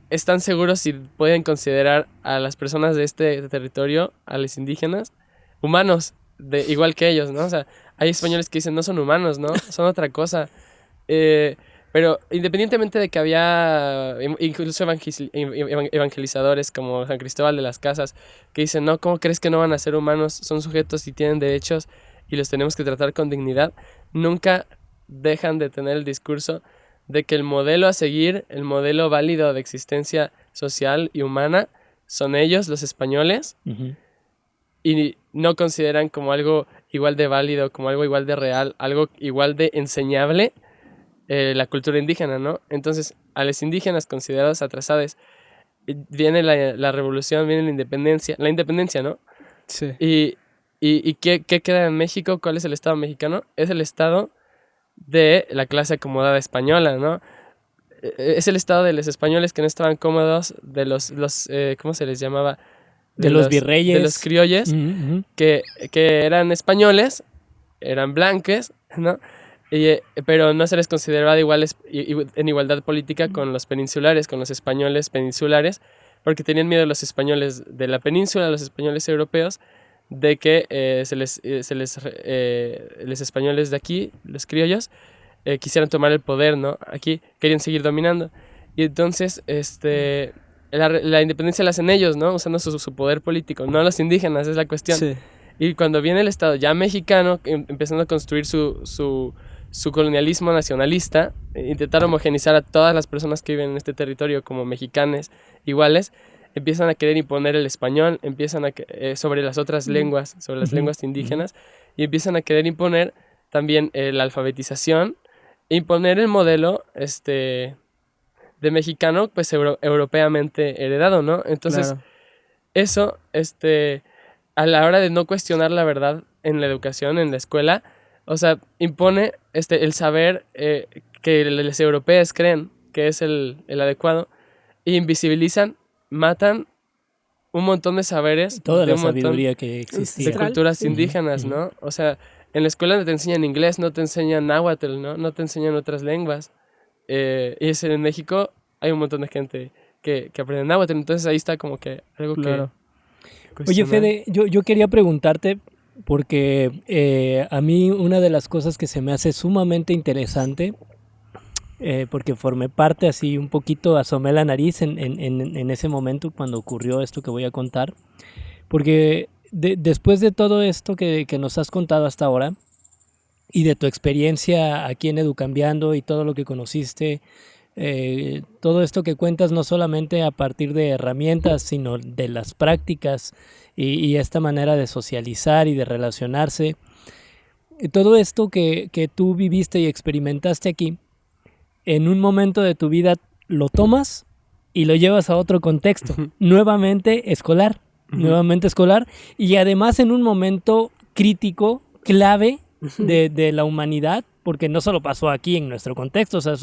están seguros si pueden considerar a las personas de este territorio, a los indígenas, humanos, igual que ellos, ¿no? O sea, hay españoles que dicen no son humanos, ¿no? Son otra cosa. Pero independientemente de que había incluso evangelizadores como San Cristóbal de las Casas que dicen, no, ¿cómo crees que no van a ser humanos? Son sujetos y tienen derechos y los tenemos que tratar con dignidad. Nunca dejan de tener el discurso de que el modelo a seguir, el modelo válido de existencia social y humana, son ellos, los españoles, y no consideran como algo igual de válido, como algo igual de real, algo igual de enseñable la cultura indígena, ¿no? Entonces, a los indígenas considerados atrasados, viene la revolución, viene la independencia, ¿no? Sí. ¿Y qué queda en México? ¿Cuál es el Estado mexicano? Es el Estado de la clase acomodada española, ¿no? Es el Estado de los españoles que no estaban cómodos, de los ¿cómo se les llamaba? De los virreyes. De los criolles, que eran españoles, eran blanques, ¿no? Pero no se les consideraba en igualdad política con los peninsulares, con los españoles peninsulares, porque tenían miedo los españoles de la península, los españoles europeos, de que los españoles de aquí, los criollos, quisieran tomar el poder, ¿no? Aquí querían seguir dominando. Y entonces la independencia la hacen ellos, ¿no? Usando su poder político, no los indígenas, es la cuestión. Sí. Y cuando viene el Estado ya mexicano, empezando a construir su colonialismo nacionalista, intentar homogenizar a todas las personas que viven en este territorio como mexicanos iguales, empiezan a querer imponer el español, empiezan sobre las otras lenguas, sobre las lenguas indígenas, y empiezan a querer imponer también la alfabetización, imponer el modelo de mexicano, pues europeamente heredado, ¿no? Entonces, Claro. eso, a la hora de no cuestionar la verdad en la educación, en la escuela, o sea, impone el saber que los europeos creen que es el adecuado, e invisibilizan, matan un montón de saberes, Toda de la un montón sabiduría que de existía. culturas indígenas, ¿no? O sea, en la escuela no te enseñan inglés, no te enseñan náhuatl, ¿no? No te enseñan otras lenguas. Y en México hay un montón de gente que aprende náhuatl, entonces ahí está como que algo Claro. que Oye, cuestionar. Fede, yo quería preguntarte, porque a mí una de las cosas que se me hace sumamente interesante, porque formé parte así un poquito, asomé la nariz en ese momento cuando ocurrió esto que voy a contar, porque después de todo esto que nos has contado hasta ahora, y de tu experiencia aquí en Educambiando y todo lo que conociste, todo esto que cuentas no solamente a partir de herramientas, sino de las prácticas y esta manera de socializar y de relacionarse, todo esto que tú viviste y experimentaste aquí, en un momento de tu vida lo tomas y lo llevas a otro contexto, nuevamente escolar, y además en un momento crítico, clave de la humanidad, porque no solo pasó aquí en nuestro contexto, o sea,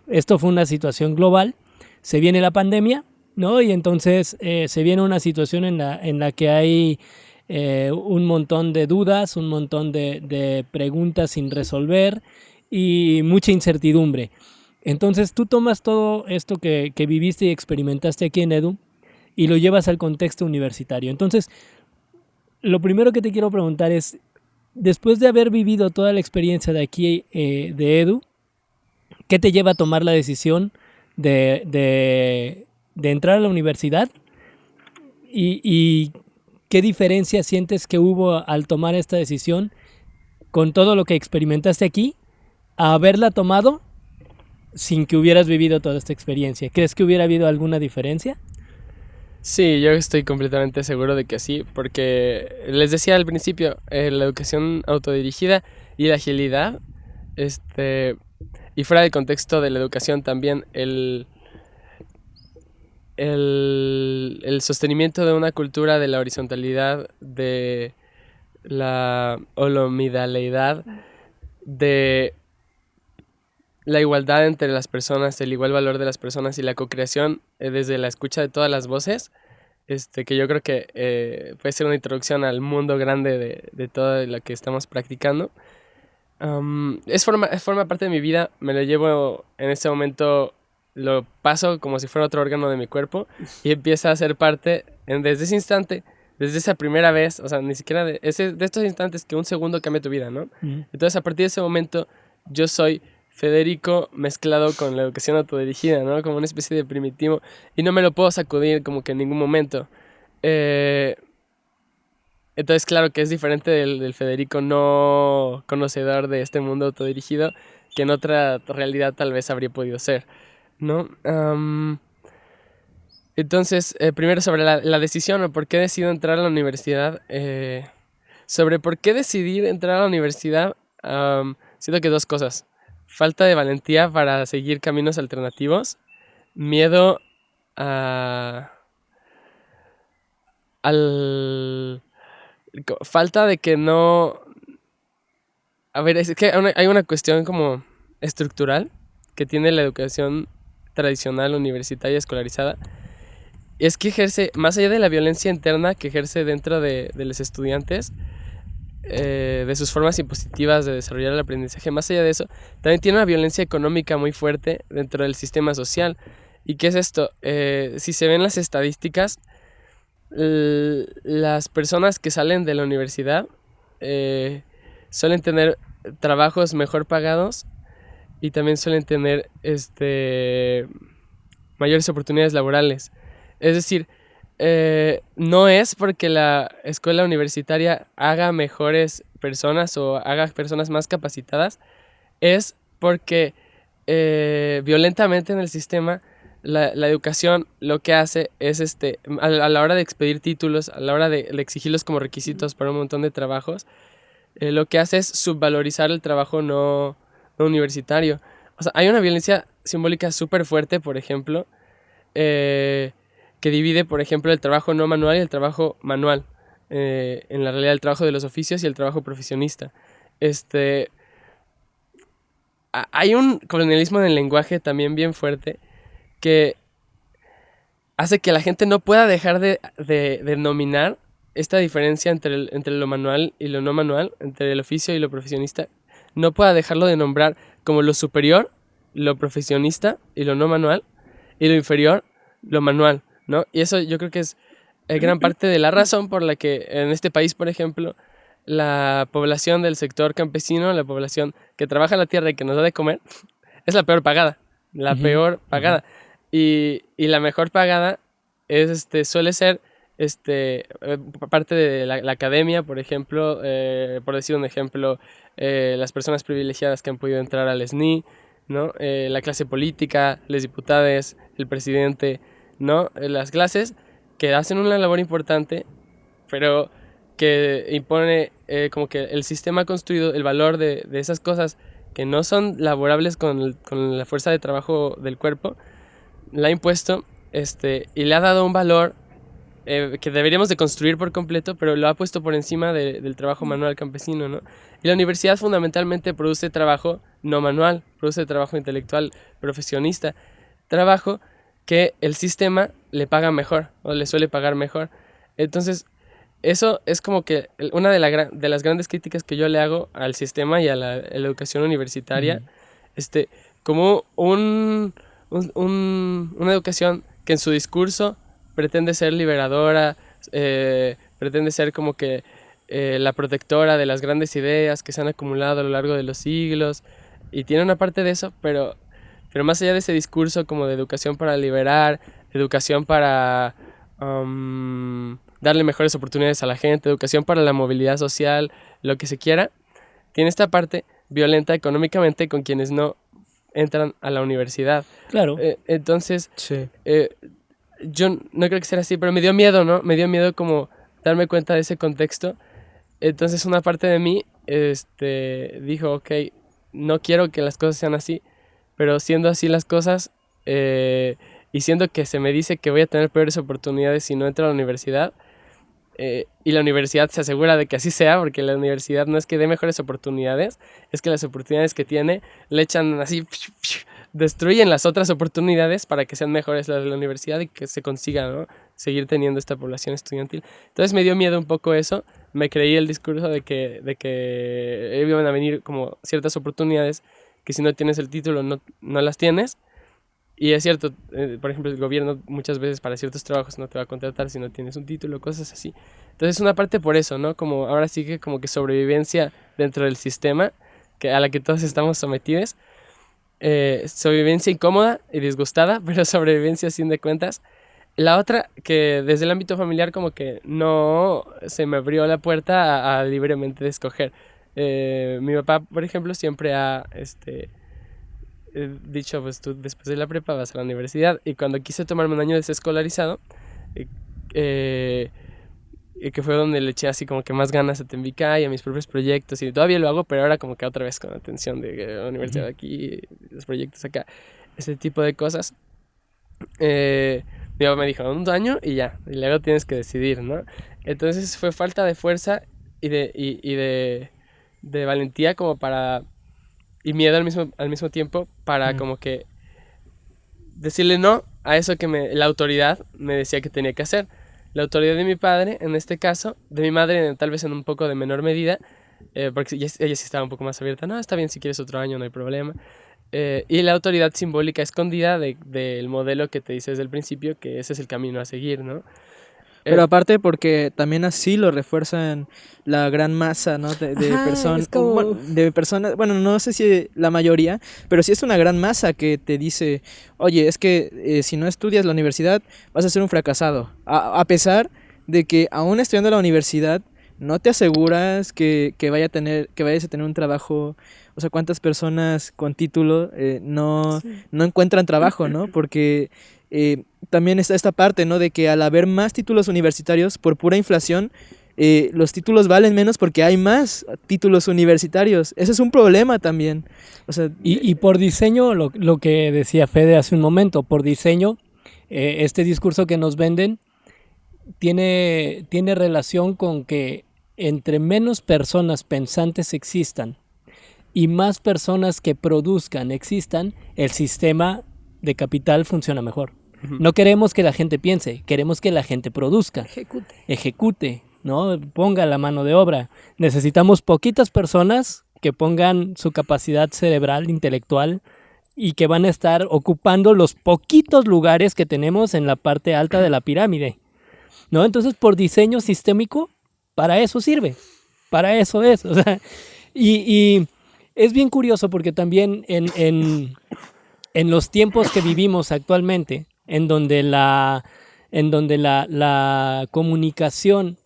esto fue una situación global, se viene la pandemia, ¿no? Y entonces se viene una situación en la que hay un montón de dudas, un montón de preguntas sin resolver y mucha incertidumbre. Entonces tú tomas todo esto que viviste y experimentaste aquí en Edu y lo llevas al contexto universitario. Entonces, lo primero que te quiero preguntar es, después de haber vivido toda la experiencia de aquí de Edu, ¿qué te lleva a tomar la decisión de entrar a la universidad? ¿Y qué diferencia sientes que hubo al tomar esta decisión con todo lo que experimentaste aquí a haberla tomado sin que hubieras vivido toda esta experiencia? ¿Crees que hubiera habido alguna diferencia? Sí, yo estoy completamente seguro de que sí, porque les decía al principio, la educación autodirigida y la agilidad, y fuera del contexto de la educación también, el sostenimiento de una cultura de la horizontalidad, de la holomidaleidad, de la igualdad entre las personas, el igual valor de las personas y la co-creación desde la escucha de todas las voces, que yo creo que puede ser una introducción al mundo grande de todo lo que estamos practicando. Forma parte de mi vida, me lo llevo en este momento, lo paso como si fuera otro órgano de mi cuerpo y empieza a ser parte desde ese instante, desde esa primera vez, o sea, ni siquiera de estos instantes que un segundo cambia tu vida, ¿no? Entonces, a partir de ese momento, yo soy Federico mezclado con la educación autodirigida, ¿no? Como una especie de primitivo, y no me lo puedo sacudir como que en ningún momento. Entonces, claro que es diferente del Federico no conocedor de este mundo autodirigido, que en otra realidad tal vez habría podido ser, ¿no? Entonces, primero sobre la decisión o por qué decido entrar a la universidad. Sobre por qué decidir entrar a la universidad, siento que dos cosas. Falta de valentía para seguir caminos alternativos, miedo falta de que no... A ver, es que hay una cuestión como estructural que tiene la educación tradicional, universitaria, escolarizada. Y es que ejerce, más allá de la violencia interna que ejerce dentro de los estudiantes, de sus formas impositivas de desarrollar el aprendizaje, más allá de eso, también tiene una violencia económica muy fuerte dentro del sistema social. ¿Y qué es esto? Si se ven las estadísticas, las personas que salen de la universidad suelen tener trabajos mejor pagados y también suelen tener mayores oportunidades laborales. Es decir, no es porque la escuela universitaria haga mejores personas o haga personas más capacitadas, es porque violentamente en el sistema la educación lo que hace es a la hora de expedir títulos, a la hora de exigirlos como requisitos para un montón de trabajos, lo que hace es subvalorizar el trabajo no universitario. O sea, hay una violencia simbólica súper fuerte, por ejemplo, que divide, por ejemplo, el trabajo no manual y el trabajo manual. En la realidad, el trabajo de los oficios y el trabajo profesionista. Hay un colonialismo en el lenguaje también bien fuerte que hace que la gente no pueda dejar de nominar esta diferencia entre lo manual y lo no manual, entre el oficio y lo profesionista. No pueda dejarlo de nombrar como lo superior, lo profesionista y lo no manual, y lo inferior, lo manual, ¿no? Y eso yo creo que es gran parte de la razón por la que en este país, por ejemplo, la población del sector campesino, la población que trabaja la tierra y que nos da de comer, es la peor pagada. La peor pagada. Y la mejor pagada es, suele ser parte de la academia, por ejemplo, por decir un ejemplo, las personas privilegiadas que han podido entrar al SNI, ¿no? La clase política, los diputados, el presidente, ¿no? Las clases que hacen una labor importante, pero que impone como que el sistema ha construido el valor de esas cosas que no son laborables con la fuerza de trabajo del cuerpo, la ha impuesto y le ha dado un valor que deberíamos de construir por completo, pero lo ha puesto por encima del trabajo manual campesino, ¿no? Y la universidad fundamentalmente produce trabajo no manual, produce trabajo intelectual, profesionista, trabajo que el sistema le paga mejor o le suele pagar mejor. Entonces, eso es como que una de las grandes críticas que yo le hago al sistema y a la educación universitaria, como una educación que en su discurso pretende ser liberadora, pretende ser como que la protectora de las grandes ideas que se han acumulado a lo largo de los siglos, y tiene una parte de eso, pero más allá de ese discurso como de educación para liberar, educación para darle mejores oportunidades a la gente, educación para la movilidad social, lo que se quiera, tiene esta parte violenta económicamente con quienes no entran a la universidad. Claro. Entonces, Sí. yo no creo que sea así, pero me dio miedo, ¿no? Me dio miedo como darme cuenta de ese contexto. Entonces una parte de mí dijo, ok, no quiero que las cosas sean así, pero siendo así las cosas, y siendo que se me dice que voy a tener peores oportunidades si no entro a la universidad, y la universidad se asegura de que así sea, porque la universidad no es que dé mejores oportunidades, es que las oportunidades que tiene le echan así, destruyen las otras oportunidades para que sean mejores las de la universidad y que se consiga, ¿no?, seguir teniendo esta población estudiantil. Entonces me dio miedo un poco eso, me creí el discurso de que iban a venir como ciertas oportunidades que si no tienes el título no las tienes. Y es cierto, por ejemplo, el gobierno muchas veces para ciertos trabajos no te va a contratar si no tienes un título, cosas así. Entonces una parte por eso, ¿no? Como ahora sí que como que sobrevivencia dentro del sistema a la que todos estamos sometidos. Sobrevivencia incómoda y disgustada, pero sobrevivencia a fin de cuentas. La otra, que desde el ámbito familiar como que no se me abrió la puerta a libremente de escoger. Mi papá, por ejemplo, siempre ha dicho, pues tú después de la prepa vas a la universidad. Y cuando quise tomarme un año desescolarizado, que fue donde le eché así como que más ganas a Tembica y a mis propios proyectos, y todavía lo hago, pero ahora como que otra vez con atención de la universidad aquí, los proyectos acá, ese tipo de cosas. Mi papá me dijo, un año y ya, y luego tienes que decidir, ¿no? Entonces fue falta de fuerza y de valentía como para, y miedo al mismo tiempo para como que decirle no a eso que la autoridad me decía que tenía que hacer. La autoridad de mi padre, en este caso, de mi madre tal vez en un poco de menor medida, porque ella sí estaba un poco más abierta, no, está bien si quieres otro año, no hay problema. Y la autoridad simbólica escondida del modelo que te dice desde el principio que ese es el camino a seguir, ¿no? Pero aparte porque también así lo refuerzan la gran masa, ¿no? de Ajá, personas, es como- bueno, de personas, bueno, no sé si la mayoría, pero sí es una gran masa que te dice, oye, es que si no estudias la universidad vas a ser un fracasado. A pesar de que aún estudiando la universidad no te aseguras que vayas a tener un trabajo. O sea, cuántas personas con título no encuentran trabajo, ¿no? Porque también está esta parte, ¿no? De que al haber más títulos universitarios por pura inflación, los títulos valen menos porque hay más títulos universitarios. Ese es un problema también. O sea, Y por diseño, lo que decía Fede hace un momento, por diseño, este discurso que nos venden tiene relación con que entre menos personas pensantes existan y más personas que produzcan existan, el sistema de capital funciona mejor. No queremos que la gente piense, queremos que la gente produzca, ejecute, ¿no? Ponga la mano de obra. Necesitamos poquitas personas que pongan su capacidad cerebral, intelectual, y que van a estar ocupando los poquitos lugares que tenemos en la parte alta de la pirámide, ¿no? Entonces, por diseño sistémico, para eso sirve, para eso es. O sea, y es bien curioso porque también en los tiempos que vivimos actualmente, en donde la comunicación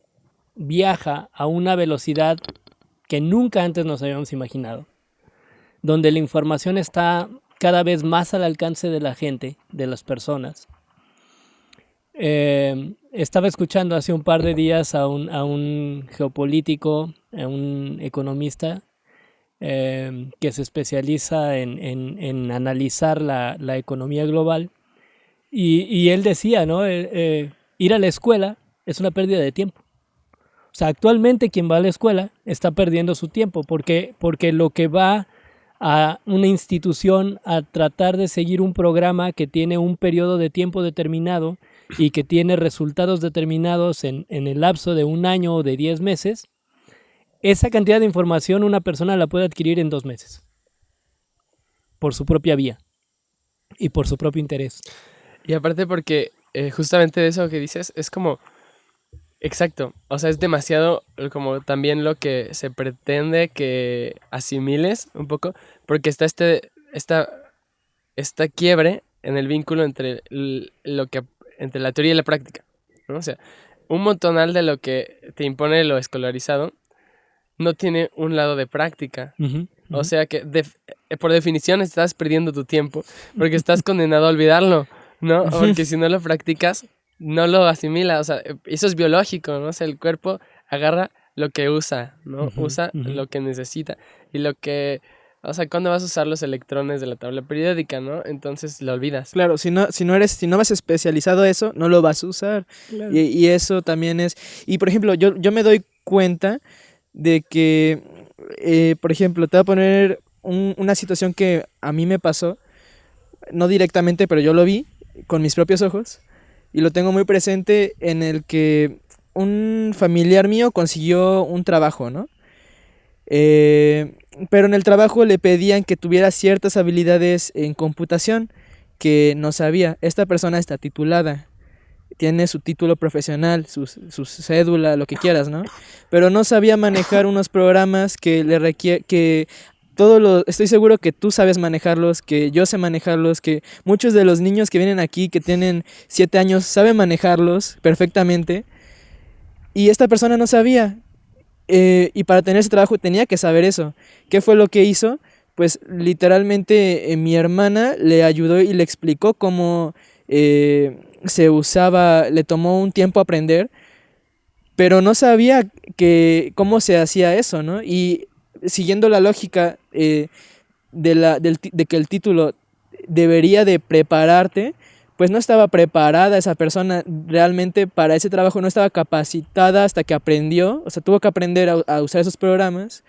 viaja a una velocidad que nunca antes nos habíamos imaginado, donde la información está cada vez más al alcance de la gente, de las personas. Estaba escuchando hace un par de días a un geopolítico, a un economista, que se especializa en analizar la economía global, y él decía, ¿no? Ir a la escuela es una pérdida de tiempo. O sea, actualmente quien va a la escuela está perdiendo su tiempo porque lo que va a una institución a tratar de seguir un programa que tiene un periodo de tiempo determinado y que tiene resultados determinados en el lapso de un año o de 10 meses, esa cantidad de información una persona la puede adquirir en 2 meses, por su propia vía y por su propio interés. Y aparte porque justamente de eso que dices es como, exacto, o sea, es demasiado como también lo que se pretende que asimiles un poco, porque está esta quiebre en el vínculo entre entre la teoría y la práctica, ¿no? O sea, un montonal de lo que te impone lo escolarizado no tiene un lado de práctica. O sea que por definición estás perdiendo tu tiempo porque estás condenado a olvidarlo, ¿no? Porque si no lo practicas, no lo asimila. O sea, eso es biológico, ¿no? O sea, el cuerpo agarra lo que usa, ¿no? Usa lo que necesita. Y lo que O sea, ¿cuándo vas a usar los electrones de la tabla periódica, no? Entonces lo olvidas. Claro, si no vas especializado a eso, no lo vas a usar. Claro. Y eso también es... Y por ejemplo, yo me doy cuenta de que, por ejemplo, te voy a poner una situación que a mí me pasó, no directamente, pero yo lo vi con mis propios ojos, y lo tengo muy presente en el que un familiar mío consiguió un trabajo, ¿no? Pero en el trabajo le pedían que tuviera ciertas habilidades en computación que no sabía. Esta persona está titulada, tiene su título profesional, su cédula, lo que quieras, ¿no? Pero no sabía manejar unos programas que le requiere, que estoy seguro que tú sabes manejarlos, que yo sé manejarlos, que muchos de los niños que vienen aquí, que tienen 7 años, saben manejarlos perfectamente. Y esta persona no sabía. Y para tener ese trabajo tenía que saber eso. ¿Qué fue lo que hizo? Pues literalmente mi hermana le ayudó y le explicó cómo se usaba, le tomó un tiempo aprender, pero no sabía cómo se hacía eso, ¿no? Y siguiendo la lógica de que el título debería de prepararte, pues no estaba preparada esa persona realmente para ese trabajo, no estaba capacitada hasta que aprendió, o sea, tuvo que aprender a usar esos programas,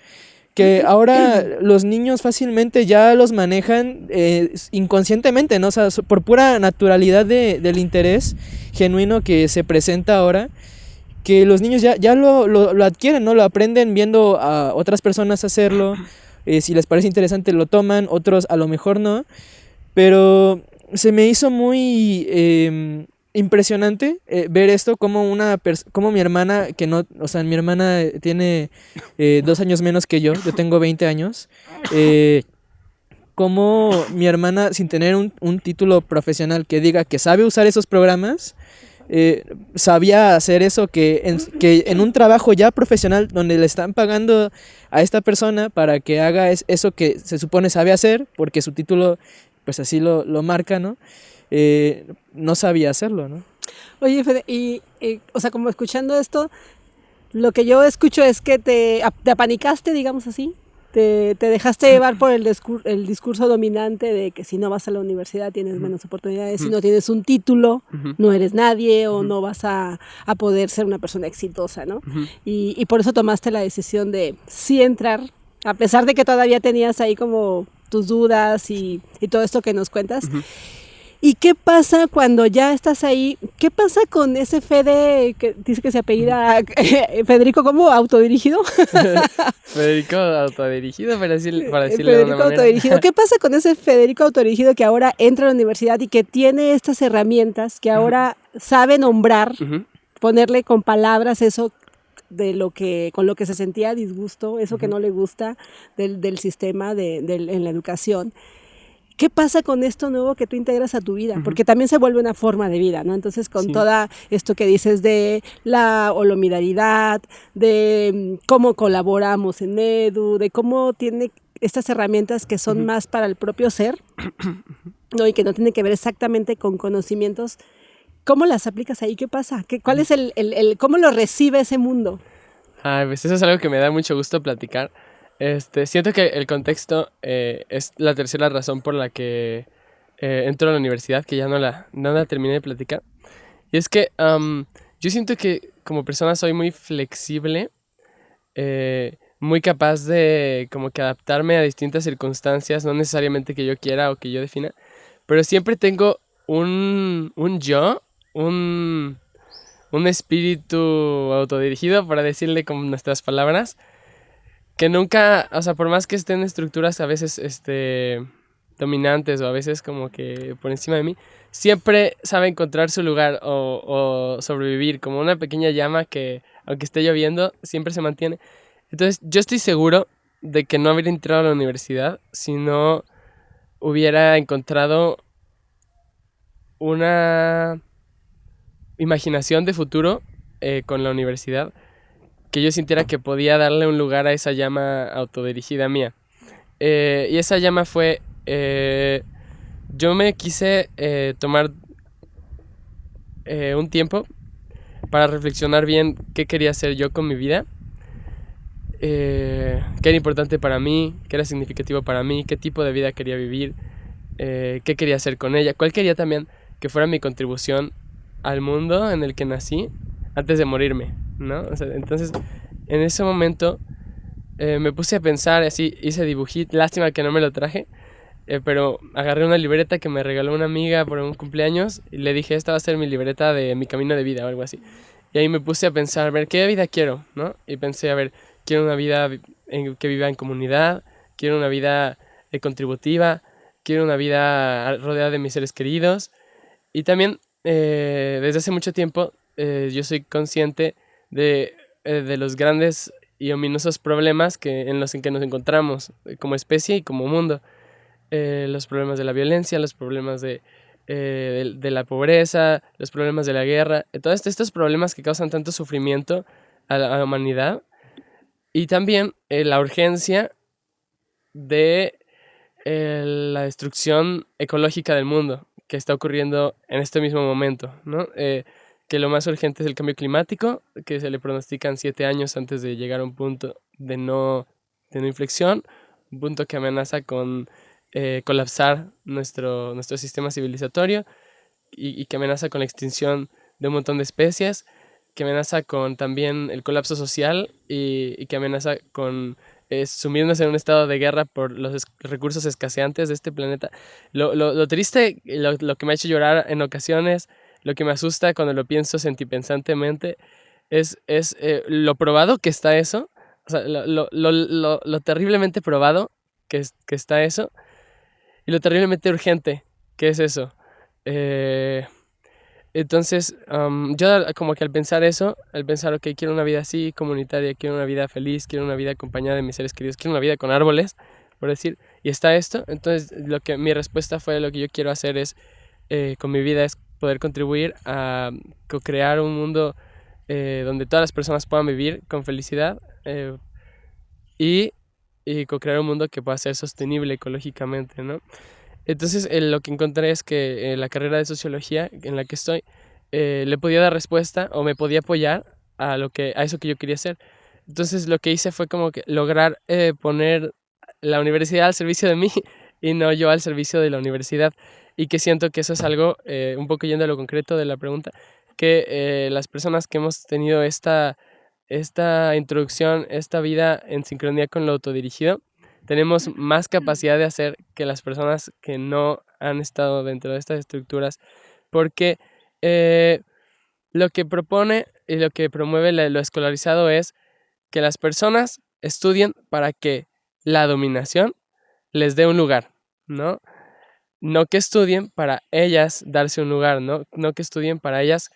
que ahora los niños fácilmente ya los manejan inconscientemente, ¿no? O sea, por pura naturalidad del interés genuino que se presenta ahora, que los niños ya lo adquieren, ¿no? Lo aprenden viendo a otras personas hacerlo, si les parece interesante lo toman, otros a lo mejor no, pero se me hizo muy impresionante ver esto, como como mi hermana, que no, o sea, mi hermana tiene 2 años menos que yo tengo 20 años, como mi hermana, sin tener un título profesional que diga que sabe usar esos programas, sabía hacer eso, que en un trabajo ya profesional donde le están pagando a esta persona para que haga eso que se supone sabe hacer, porque su título pues así lo marca, ¿no? No sabía hacerlo, ¿no? Oye, Fede, o sea, como escuchando esto, lo que yo escucho es que te apanicaste, digamos así. Te dejaste llevar por el discurso dominante de que si no vas a la universidad tienes menos oportunidades, si no tienes un título, no eres nadie o no vas a poder ser una persona exitosa, ¿no? Y por eso tomaste la decisión de sí entrar, a pesar de que todavía tenías ahí como tus dudas y todo esto que nos cuentas. ¿Y qué pasa cuando ya estás ahí? ¿Qué pasa con ese Fede que dice que se apellida Federico, ¿cómo? ¿Autodirigido? Federico autodirigido, para decirlo de una Federico manera. autodirigido. ¿Qué pasa con ese Federico autodirigido que ahora entra a la universidad y que tiene estas herramientas, que ahora sabe nombrar, ponerle con palabras eso con lo que se sentía disgusto, eso que no le gusta del sistema en la educación? ¿Qué pasa con esto nuevo que tú integras a tu vida? Porque también se vuelve una forma de vida, ¿no? Entonces, con todo esto que dices de la holomodalidad, de cómo colaboramos en Edu, de cómo tiene estas herramientas que son más para el propio ser, ¿no? Y que no tienen que ver exactamente con conocimientos, ¿cómo las aplicas ahí? ¿Qué pasa? ¿Cuál es cómo lo recibe ese mundo? Pues eso es algo que me da mucho gusto platicar. Siento que el contexto es la tercera razón por la que entro a la universidad, que ya no la terminé de platicar. Y es que yo siento que como persona soy muy flexible, muy capaz de como que adaptarme a distintas circunstancias, no necesariamente que yo quiera o que yo defina, pero siempre tengo un espíritu autodirigido, para decirle con nuestras palabras, que nunca, o sea, por más que estén estructuras a veces dominantes o a veces como que por encima de mí, siempre sabe encontrar su lugar o sobrevivir, como una pequeña llama que, aunque esté lloviendo, siempre se mantiene. Entonces, yo estoy seguro de que no habría entrado a la universidad si no hubiera encontrado una imaginación de futuro con la universidad, que yo sintiera que podía darle un lugar a esa llama autodirigida mía. Y esa llama fue, yo me quise tomar un tiempo para reflexionar bien qué quería hacer yo con mi vida. qué era importante para mí, qué era significativo para mí, qué tipo de vida quería vivir, qué quería hacer con ella, cuál quería también que fuera mi contribución al mundo en el que nací antes de morirme, ¿no? O sea, entonces, en ese momento me puse a pensar, así, hice dibujito, lástima que no me lo traje, pero agarré una libreta que me regaló una amiga por un cumpleaños y le dije, esta va a ser mi libreta de mi camino de vida o algo así. Y ahí me puse a pensar, a ver, ¿qué vida quiero? ¿No? Y pensé, a ver, quiero una vida que viva en comunidad, quiero una vida contributiva, quiero una vida rodeada de mis seres queridos. Y también, desde hace mucho tiempo, yo soy consciente de los grandes y ominosos problemas en los que nos encontramos como especie y como mundo. Los problemas de la violencia, los problemas de la pobreza, los problemas de la guerra, todos estos problemas que causan tanto sufrimiento a la humanidad, y también la urgencia de la destrucción ecológica del mundo que está ocurriendo en este mismo momento, ¿no? Que lo más urgente es el cambio climático, que se le pronostican 7 años antes de llegar a un punto de no inflexión, un punto que amenaza con colapsar nuestro sistema civilizatorio y que amenaza con la extinción de un montón de especies, que amenaza con también el colapso social y que amenaza con sumirnos en un estado de guerra por los recursos escaseantes de este planeta. Lo triste, lo que me ha hecho llorar en ocasiones, lo que me asusta cuando lo pienso sentipensantemente, es lo probado que está eso, o sea, lo terriblemente probado que está eso, y lo terriblemente urgente que es eso. Entonces, yo como que al pensar eso, ok, quiero una vida así, comunitaria, quiero una vida feliz, quiero una vida acompañada de mis seres queridos, quiero una vida con árboles, por decir, y está esto, entonces mi respuesta fue, lo que yo quiero hacer es, con mi vida, es poder contribuir a co-crear un mundo donde todas las personas puedan vivir con felicidad, y co-crear un mundo que pueda ser sostenible ecológicamente, ¿no? Entonces, lo que encontré es que la carrera de sociología en la que estoy le podía dar respuesta o me podía apoyar a eso que yo quería hacer. Entonces, lo que hice fue como que lograr poner la universidad al servicio de mí y no yo al servicio de la universidad. Y que siento que eso es algo, un poco yendo a lo concreto de la pregunta, que las personas que hemos tenido esta introducción, esta vida en sincronía con lo autodirigido, tenemos más capacidad de hacer que las personas que no han estado dentro de estas estructuras, porque lo que propone y lo que promueve lo escolarizado es que las personas estudien para que la dominación les dé un lugar, ¿no? No que estudien para ellas darse un lugar, no que estudien para ellas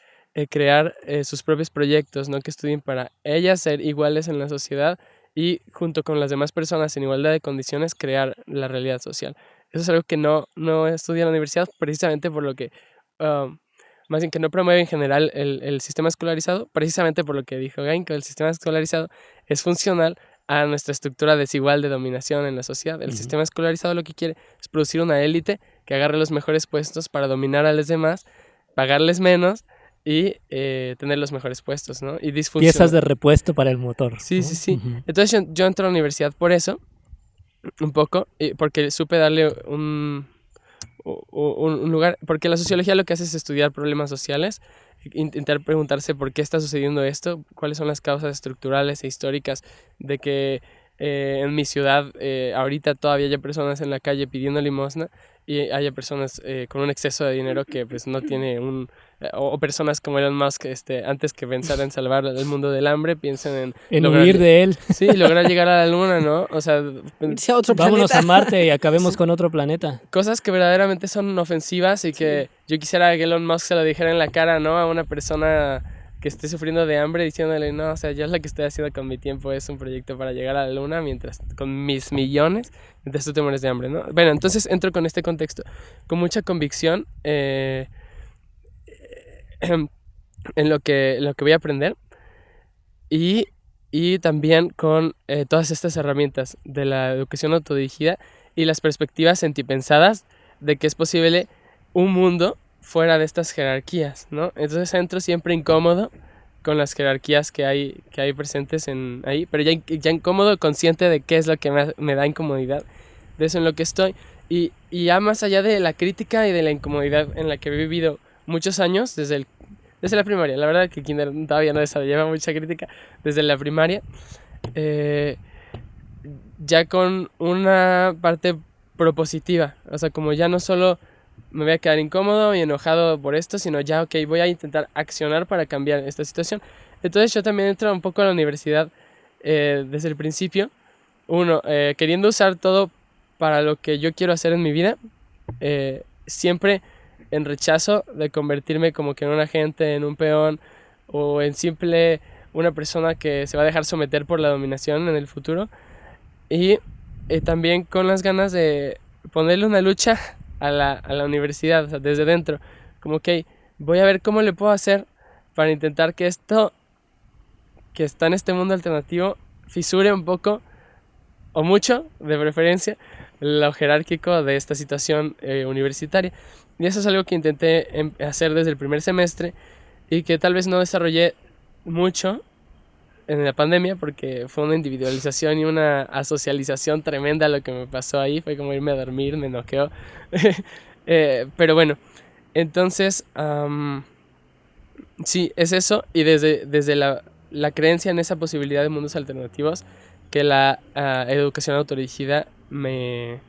crear sus propios proyectos, no que estudien para ellas ser iguales en la sociedad y junto con las demás personas en igualdad de condiciones crear la realidad social. Eso es algo que no estudia en la universidad, precisamente por lo que, más bien que no promueve en general el sistema escolarizado, precisamente por lo que dijo Gain, que el sistema escolarizado es funcional a nuestra estructura desigual de dominación en la sociedad. El sistema escolarizado lo que quiere es producir una élite que agarre los mejores puestos para dominar a los demás, pagarles menos y tener los mejores puestos, ¿no? Y piezas de repuesto para el motor. Sí, ¿no? sí, sí. Entonces yo entro a la universidad por eso, un poco, porque supe darle un lugar, porque la sociología lo que hace es estudiar problemas sociales, intentar preguntarse por qué está sucediendo esto, cuáles son las causas estructurales e históricas de que en mi ciudad ahorita todavía haya personas en la calle pidiendo limosna y haya personas con un exceso de dinero que pues no tiene o personas como Elon Musk, antes que pensar en salvar el mundo del hambre, piensan en huir de él. Sí, lograr llegar a la luna, ¿no? O sea, irse a otro vámonos planeta. a Marte y acabemos con otro planeta. Cosas que verdaderamente son ofensivas y que yo quisiera que Elon Musk se lo dijera en la cara, ¿no? A una persona que esté sufriendo de hambre diciéndole, no, o sea, yo lo que estoy haciendo con mi tiempo es un proyecto para llegar a la luna con mis millones, mientras tú te mueres de hambre, ¿no? Bueno, entonces entro con este contexto, con mucha convicción en lo que voy a aprender y también con todas estas herramientas de la educación autodirigida y las perspectivas sentipensadas de que es posible un mundo fuera de estas jerarquías, ¿no? Entonces entro siempre incómodo con las jerarquías que hay presentes ahí, pero ya incómodo, consciente de qué es lo que me da incomodidad, de eso en lo que estoy. Y ya más allá de la crítica y de la incomodidad en la que he vivido muchos años, desde la primaria, la verdad que kinder todavía no desarrollaba mucha crítica, desde la primaria, ya con una parte propositiva, o sea, como ya no solo me voy a quedar incómodo y enojado por esto, sino ya, ok, voy a intentar accionar para cambiar esta situación. Entonces yo también entro un poco a la universidad desde el principio, queriendo usar todo para lo que yo quiero hacer en mi vida, siempre en rechazo de convertirme como que en un agente, en un peón, o en simple una persona que se va a dejar someter por la dominación en el futuro. Y también con las ganas de ponerle una lucha a la universidad, o sea, desde dentro. Como que voy a ver cómo le puedo hacer para intentar que esto que está en este mundo alternativo fisure un poco, o mucho, de preferencia, lo jerárquico de esta situación universitaria. Y eso es algo que intenté hacer desde el primer semestre y que tal vez no desarrollé mucho en la pandemia porque fue una individualización y una asocialización tremenda lo que me pasó ahí. Fue como irme a dormir, me noqueó. Pero bueno, entonces, sí, es eso. Y desde la creencia en esa posibilidad de mundos alternativos que la educación autodirigida me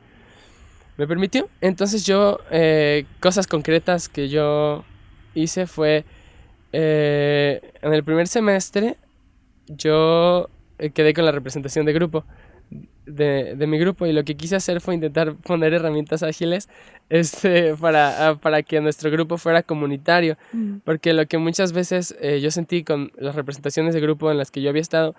permitió. Entonces yo, cosas concretas que yo hice fue, en el primer semestre, yo quedé con la representación de grupo, de mi grupo, y lo que quise hacer fue intentar poner herramientas ágiles para que nuestro grupo fuera comunitario, porque lo que muchas veces yo sentí con las representaciones de grupo en las que yo había estado,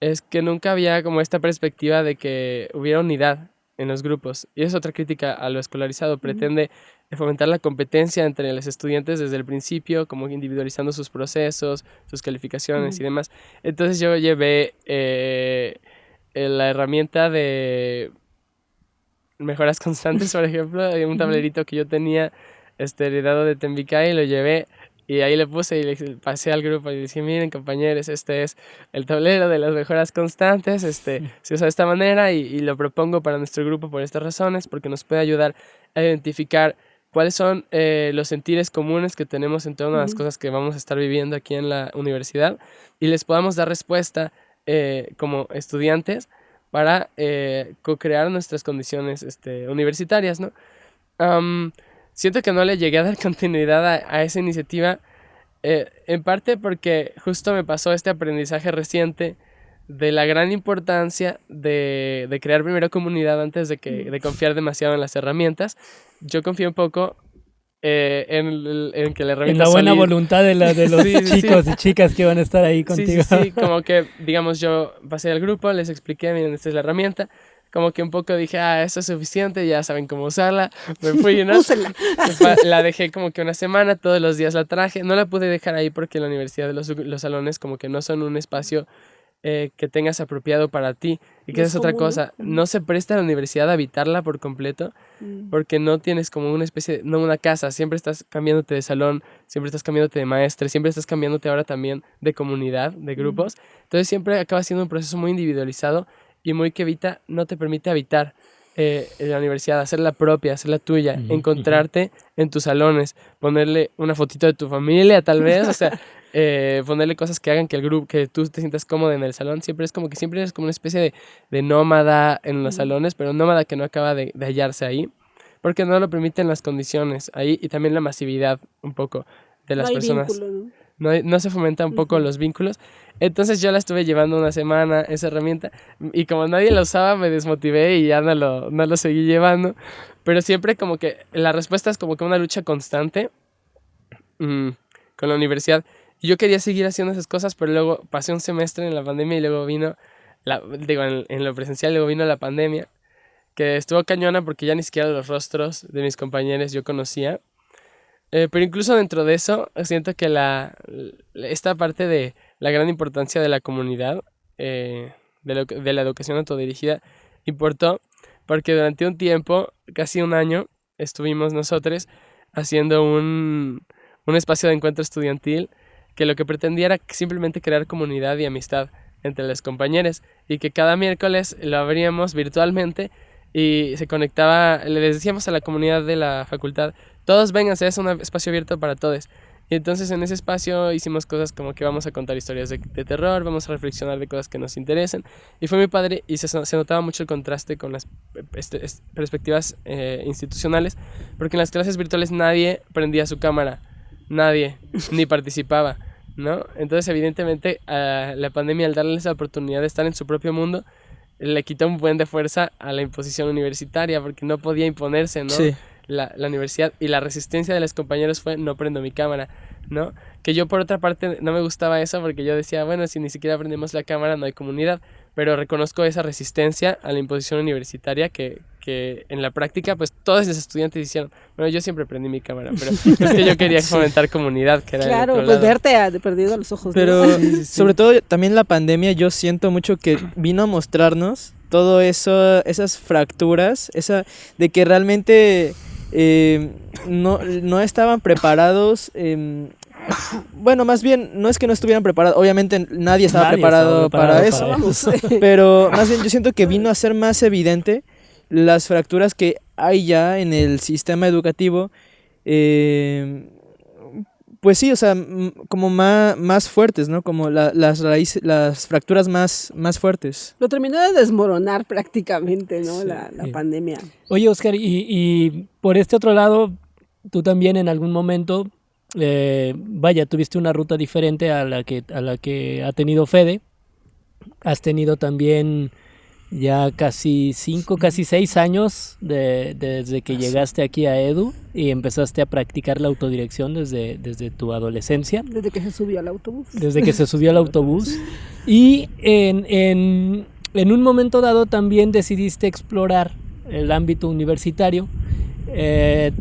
es que nunca había como esta perspectiva de que hubiera unidad en los grupos. Y es otra crítica a lo escolarizado. Pretende fomentar la competencia entre los estudiantes desde el principio, como individualizando sus procesos, sus calificaciones y demás. Entonces yo llevé la herramienta de mejoras constantes, por ejemplo, un tablerito que yo tenía heredado de Tembicay, y lo llevé. Y ahí le puse y le pasé al grupo y dije, miren compañeros, este es el tablero de las mejoras constantes, se usa de esta manera y lo propongo para nuestro grupo por estas razones, porque nos puede ayudar a identificar cuáles son los sentires comunes que tenemos en todas las cosas que vamos a estar viviendo aquí en la universidad y les podamos dar respuesta como estudiantes para co-crear nuestras condiciones universitarias, ¿no? Siento que no le llegué a dar continuidad a esa iniciativa, en parte porque justo me pasó este aprendizaje reciente de la gran importancia de crear primero comunidad antes de confiar demasiado en las herramientas. Yo confío un poco en que la herramienta... En la buena solid... voluntad de los chicos y chicas que van a estar ahí contigo. Sí, como que, digamos, yo pasé al grupo, les expliqué, miren, esta es la herramienta. Como que un poco dije, eso es suficiente, ya saben cómo usarla. Me fui, ¿no? Úsenla. La dejé como que una semana, todos los días la traje. No la pude dejar ahí porque la universidad, los salones como que no son un espacio que tengas apropiado para ti. Y que es otra cosa, no se presta a la universidad a habitarla por completo porque no tienes como una especie, no una casa, siempre estás cambiándote de salón, siempre estás cambiándote de maestre, siempre estás cambiándote ahora también de comunidad, de grupos. Entonces siempre acaba siendo un proceso muy individualizado y muy que no te permite habitar en la universidad, hacerla propia, hacerla tuya, encontrarte en tus salones, ponerle una fotito de tu familia tal vez, o sea, ponerle cosas que hagan que el grupo, que tú te sientas cómodo en el salón. Siempre es como que siempre eres como una especie de nómada en los salones, pero nómada que no acaba de hallarse ahí, porque no lo permiten las condiciones ahí y también la masividad un poco de las personas. Vínculo, ¿no? No se fomenta un poco los vínculos. Entonces yo la estuve llevando una semana, esa herramienta, y como nadie la usaba me desmotivé y ya no lo seguí llevando. Pero siempre como que la respuesta es como que una lucha constante con la universidad. Y yo quería seguir haciendo esas cosas, pero luego pasé un semestre en la pandemia y luego vino, en lo presencial, luego vino la pandemia, que estuvo cañona porque ya ni siquiera los rostros de mis compañeros yo conocía. Pero incluso dentro de eso, siento que esta parte de la gran importancia de la comunidad, de la educación autodirigida, importó porque durante un tiempo, casi un año, estuvimos nosotros haciendo un espacio de encuentro estudiantil que lo que pretendía era simplemente crear comunidad y amistad entre los compañeros y que cada miércoles lo abríamos virtualmente y se conectaba, le decíamos a la comunidad de la facultad, todos vénganse, es un espacio abierto para todos. Y entonces en ese espacio hicimos cosas como que vamos a contar historias de terror, vamos a reflexionar de cosas que nos interesan. Y fue muy padre y se notaba mucho el contraste con las perspectivas institucionales, porque en las clases virtuales nadie prendía su cámara, nadie, ni participaba, ¿no? Entonces evidentemente la pandemia, al darles la oportunidad de estar en su propio mundo, le quitó un buen de fuerza a la imposición universitaria, porque no podía imponerse, ¿no? Sí. La universidad, y la resistencia de los compañeros fue no prendo mi cámara, ¿no? Que yo por otra parte no me gustaba eso porque yo decía, bueno, si ni siquiera prendemos la cámara no hay comunidad, pero reconozco esa resistencia a la imposición universitaria que en la práctica pues todos los estudiantes hicieron. Bueno, yo siempre prendí mi cámara, pero es que yo quería fomentar comunidad, que era el Claro, otro pues lado. verte perdido a los ojos. ¿no? Pero Sí. sobre todo también la pandemia, yo siento mucho que vino a mostrarnos todo eso, esas fracturas, de que realmente no estaban preparados. Bueno, más bien, no es que no estuvieran preparados, obviamente nadie estaba preparado para eso, Vamos. pero más bien yo siento que vino a ser más evidente las fracturas que hay ya en el sistema educativo, pues sí, o sea, como más fuertes, ¿no? Como las raíces, las fracturas más fuertes. Lo terminó de desmoronar prácticamente, ¿no? Sí. La pandemia. Oye, Oscar, y por este otro lado, tú también en algún momento, tuviste una ruta diferente a la que ha tenido Fede. Has tenido también ya casi 6 años desde que llegaste aquí a Edu y empezaste a practicar la autodirección desde tu adolescencia. Desde que se subió al autobús. Desde que se subió al autobús. Y en un momento dado también decidiste explorar el ámbito universitario,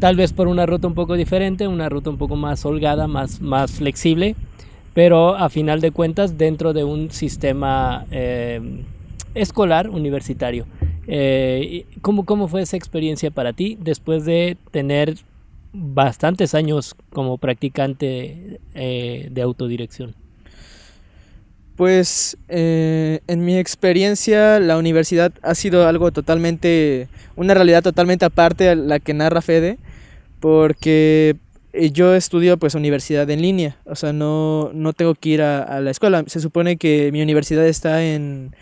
tal vez por una ruta un poco diferente, una ruta un poco más holgada, más flexible, pero a final de cuentas dentro de un sistema escolar universitario. ¿Cómo fue esa experiencia para ti después de tener bastantes años como practicante de autodirección? Pues en mi experiencia la universidad ha sido una realidad totalmente aparte a la que narra Fede, porque yo estudio pues universidad en línea, o sea, no tengo que ir a la escuela. Se supone que mi universidad está en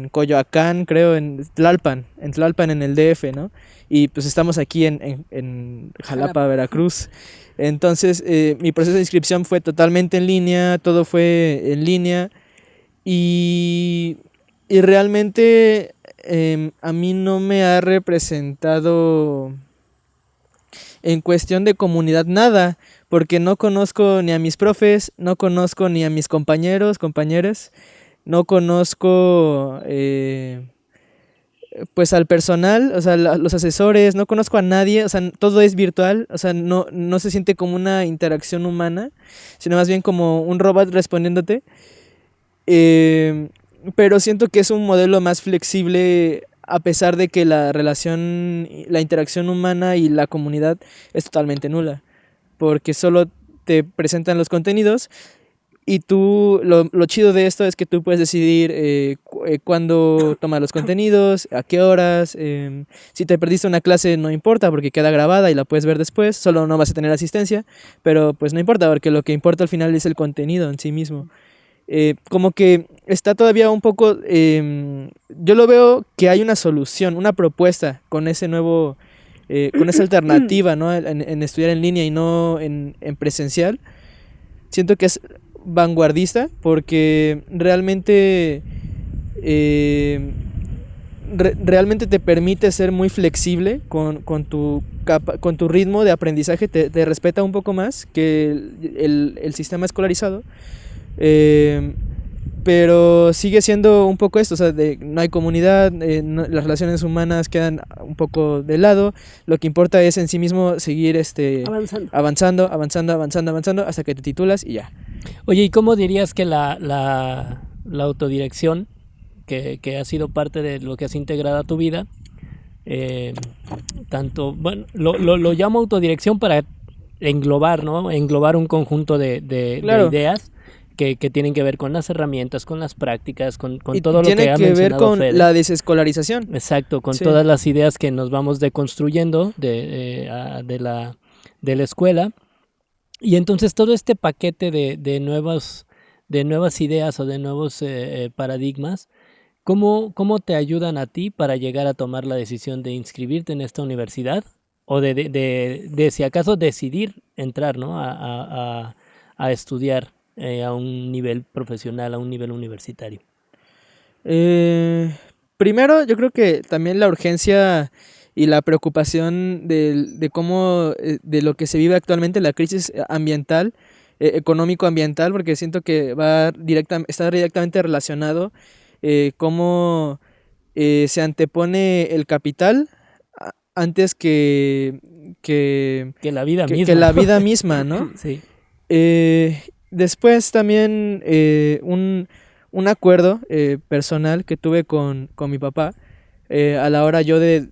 Coyoacán, creo, en Tlalpan en el DF, ¿no? Y pues estamos aquí en Jalapa, Veracruz. Entonces mi proceso de inscripción fue totalmente en línea, todo fue en línea y realmente a mí no me ha representado en cuestión de comunidad nada, porque no conozco ni a mis profes, no conozco ni a mis compañeros, compañeras, no conozco pues al personal, o sea, los asesores, no conozco a nadie, o sea, todo es virtual, o sea, no se siente como una interacción humana, sino más bien como un robot respondiéndote. Pero siento que es un modelo más flexible, a pesar de que la interacción humana y la comunidad es totalmente nula, porque solo te presentan los contenidos. Y tú, lo chido de esto es que tú puedes decidir cuándo tomar los contenidos, a qué horas. Si te perdiste una clase no importa porque queda grabada y la puedes ver después, solo no vas a tener asistencia, pero pues no importa porque lo que importa al final es el contenido en sí mismo. Como que está todavía un poco... yo lo veo que hay una solución, una propuesta con ese nuevo... con esa alternativa, ¿no? en estudiar en línea y no en presencial. Siento que es vanguardista porque realmente realmente te permite ser muy flexible con tu ritmo de aprendizaje, te respeta un poco más que el sistema escolarizado, pero sigue siendo un poco esto, o sea, no hay comunidad, las relaciones humanas quedan un poco de lado, lo que importa es en sí mismo seguir avanzando hasta que te titulas y ya. Oye, ¿y cómo dirías que la autodirección, que ha sido parte de lo que has integrado a tu vida, tanto, bueno, lo llamo autodirección para englobar, ¿no? Englobar un conjunto de Claro. ideas que tienen que ver con las herramientas, con las prácticas, con Y todo lo tiene que ha que ver mencionado con Fede. la desescolarización. Exacto, con Sí. todas las ideas que nos vamos deconstruyendo de la escuela. Y entonces todo este paquete de nuevas ideas o de nuevos paradigmas, ¿cómo te ayudan a ti para llegar a tomar la decisión de inscribirte en esta universidad? O de si acaso decidir entrar, ¿no? A estudiar a un nivel profesional, a un nivel universitario. Primero, yo creo que también la urgencia y la preocupación de cómo, de lo que se vive actualmente, la crisis ambiental, económico-ambiental, porque siento que está directamente relacionado, cómo se antepone el capital antes Que la vida que misma, la ¿no? vida misma, ¿no? Sí. Después también un acuerdo personal que tuve con mi papá a la hora yo de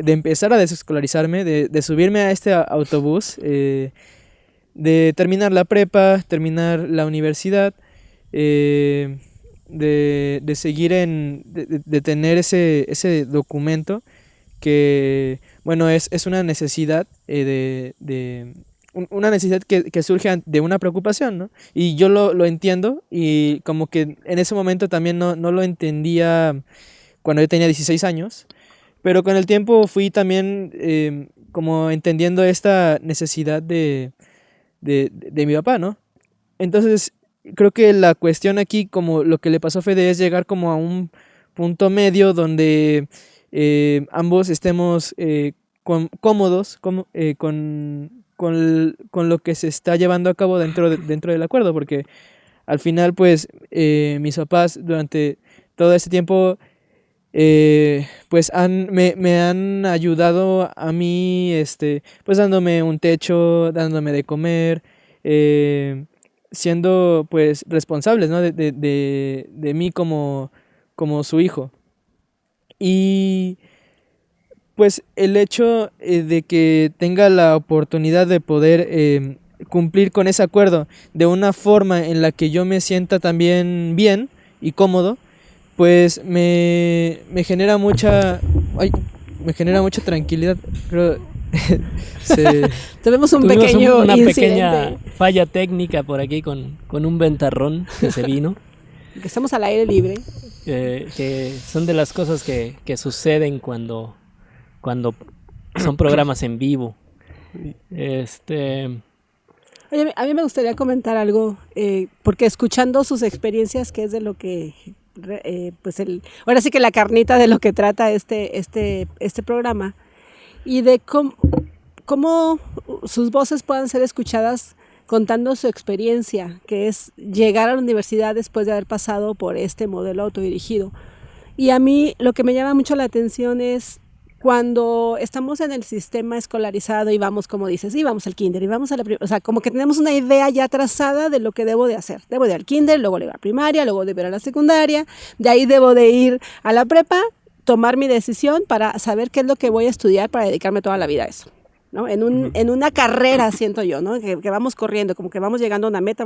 empezar a desescolarizarme, de subirme a este autobús, de terminar la prepa, terminar la universidad, de seguir de tener ese documento que, bueno, es una necesidad una necesidad que surge de una preocupación, ¿no? Y yo lo entiendo y como que en ese momento también no lo entendía cuando yo tenía 16 años, pero con el tiempo fui también como entendiendo esta necesidad de mi papá, ¿no? Entonces, creo que la cuestión aquí, como lo que le pasó a Fede, es llegar como a un punto medio donde ambos estemos cómodos con lo que se está llevando a cabo dentro del acuerdo, porque al final, pues, mis papás durante todo este tiempo, pues, me han ayudado a mí, pues, dándome un techo, dándome de comer, siendo, pues, responsables, ¿no? De mí como su hijo. Y pues el hecho de que tenga la oportunidad de poder cumplir con ese acuerdo de una forma en la que yo me sienta también bien y cómodo, pues me genera me genera mucha tranquilidad. Creo Tuvimos un Tuvimos pequeño una incidente. pequeña falla técnica por aquí con un ventarrón que se vino, Que estamos al aire libre. que son de las cosas que suceden cuando son programas en vivo. Oye, a mí me gustaría comentar algo, porque escuchando sus experiencias, que es de lo que, pues ahora sí que la carnita de lo que trata este programa, y de cómo sus voces puedan ser escuchadas contando su experiencia, que es llegar a la universidad después de haber pasado por este modelo autodirigido. Y a mí lo que me llama mucho la atención es cuando estamos en el sistema escolarizado y vamos, como dices, y vamos al kinder, y vamos a la o sea, como que tenemos una idea ya trazada de lo que debo de hacer. Debo de ir al kinder, luego de ir a la primaria, luego de ir a la secundaria, de ahí debo de ir a la prepa, tomar mi decisión para saber qué es lo que voy a estudiar para dedicarme toda la vida a eso, ¿no? En una carrera, siento yo, ¿no? Que vamos corriendo, como que vamos llegando a una meta.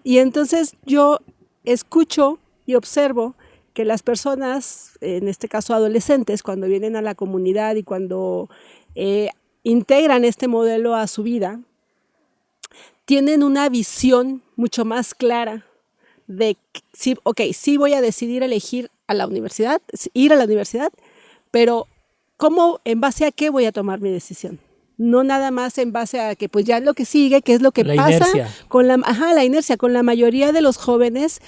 Y entonces yo escucho y observo que las personas, en este caso adolescentes, cuando vienen a la comunidad y cuando integran este modelo a su vida, tienen una visión mucho más clara de, sí voy a decidir elegir ir a la universidad, pero ¿cómo, en base a qué voy a tomar mi decisión? No nada más en base a que pues ya es lo que sigue, que es lo que pasa inercia. Con la inercia, con la mayoría de los jóvenes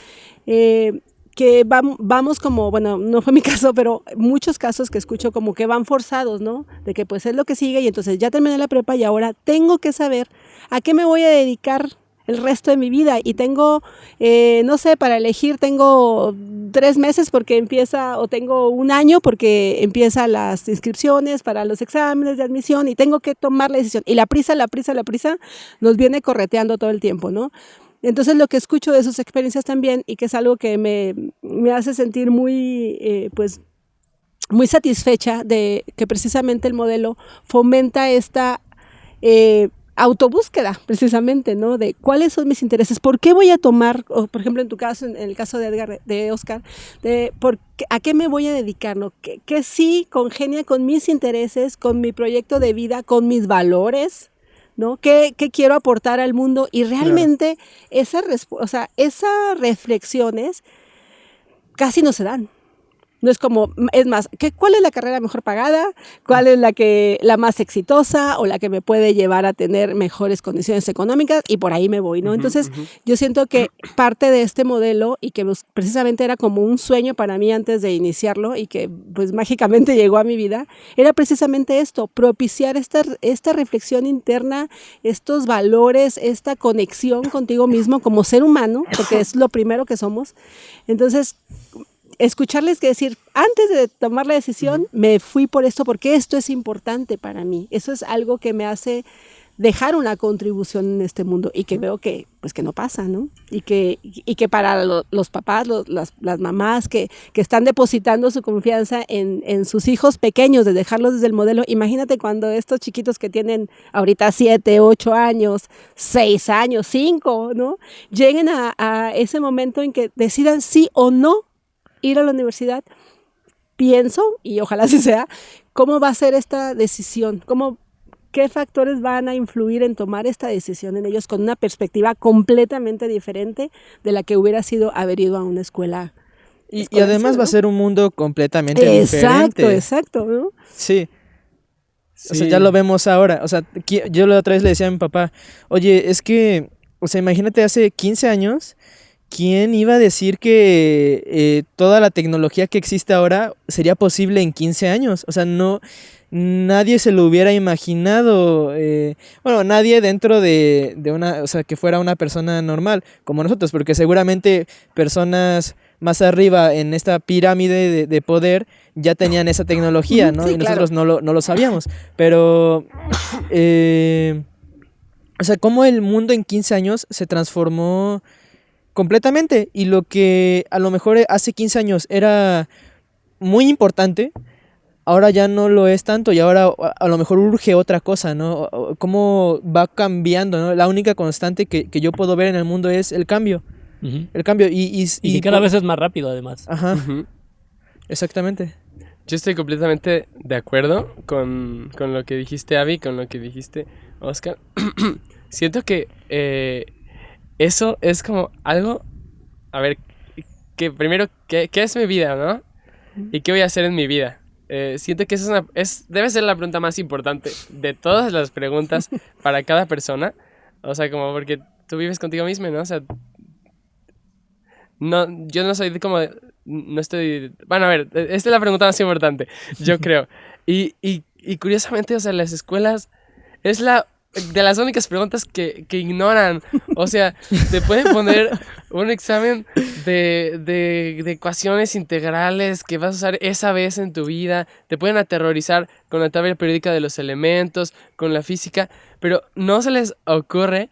que vamos como, bueno, no fue mi caso, pero muchos casos que escucho como que van forzados, ¿no? De que pues es lo que sigue y entonces ya terminé la prepa y ahora tengo que saber a qué me voy a dedicar el resto de mi vida y tengo, no sé, para elegir tengo 3 meses porque empieza, o tengo 1 año porque empiezan las inscripciones para los exámenes de admisión y tengo que tomar la decisión. Y la prisa nos viene correteando todo el tiempo, ¿no? Entonces lo que escucho de sus experiencias también y que es algo que me hace sentir muy, pues, muy satisfecha de que precisamente el modelo fomenta esta autobúsqueda, precisamente, ¿no? De cuáles son mis intereses, por qué voy a tomar, o por ejemplo en tu caso, en el caso de Edgar, de Oscar, a qué me voy a dedicar, ¿no? ¿Qué sí congenia con mis intereses, con mi proyecto de vida, con mis valores, ¿no? ¿Qué quiero aportar al mundo? Y realmente esas reflexiones casi no se dan. No es como, es más, ¿cuál es la carrera mejor pagada? ¿Cuál es la más exitosa o la que me puede llevar a tener mejores condiciones económicas? Y por ahí me voy, ¿no? Entonces, yo siento que parte de este modelo y que precisamente era como un sueño para mí antes de iniciarlo y que pues mágicamente llegó a mi vida, era precisamente esto, propiciar esta reflexión interna, estos valores, esta conexión contigo mismo como ser humano, porque es lo primero que somos. Entonces, escucharles que decir, antes de tomar la decisión, me fui por esto porque esto es importante para mí. Eso es algo que me hace dejar una contribución en este mundo y que veo que, pues, que no pasa, ¿no? Y que para los papás, las mamás que están depositando su confianza en sus hijos pequeños, de dejarlos desde el modelo, imagínate cuando estos chiquitos que tienen ahorita 7, 8 años, 6 años, 5, ¿no? Lleguen a ese momento en que decidan sí o no ir a la universidad, pienso, y ojalá así sea, cómo va a ser esta decisión, qué factores van a influir en tomar esta decisión en ellos con una perspectiva completamente diferente de la que hubiera sido haber ido a una escuela. Y además, ¿no? Va a ser un mundo completamente diferente. Exacto, ¿no? Sí. O sea, ya lo vemos ahora. O sea, yo la otra vez le decía a mi papá, oye, es que, o sea, imagínate hace 15 años... ¿Quién iba a decir que toda la tecnología que existe ahora sería posible en 15 años? O sea, nadie se lo hubiera imaginado. Bueno, nadie dentro de una, o sea, que fuera una persona normal como nosotros, porque seguramente personas más arriba en esta pirámide de poder ya tenían esa tecnología, ¿no? Sí, y nosotros no lo sabíamos. Pero, o sea, cómo el mundo en 15 años se transformó completamente, y lo que a lo mejor hace 15 años era muy importante, ahora ya no lo es tanto, y ahora a lo mejor urge otra cosa, ¿no? Cómo va cambiando, ¿no? La única constante que yo puedo ver en el mundo es el cambio. El cambio y que cada vez es más rápido, además. Ajá. Exactamente. Yo estoy completamente de acuerdo con lo que dijiste, Abby, con lo que dijiste, Oscar. Siento que eso es como algo, a ver, que primero, ¿qué es mi vida, no? ¿Y qué voy a hacer en mi vida? Siento que debe ser la pregunta más importante de todas las preguntas para cada persona. O sea, como porque tú vives contigo mismo, ¿no? O sea, no, yo no soy como, no estoy, bueno, a ver, esta es la pregunta más importante, yo creo. Y curiosamente, o sea, las escuelas es de las únicas preguntas que ignoran. O sea, te pueden poner un examen de ecuaciones integrales que vas a usar esa vez en tu vida. Te pueden aterrorizar con la tabla periódica de los elementos, con la física, pero no se les ocurre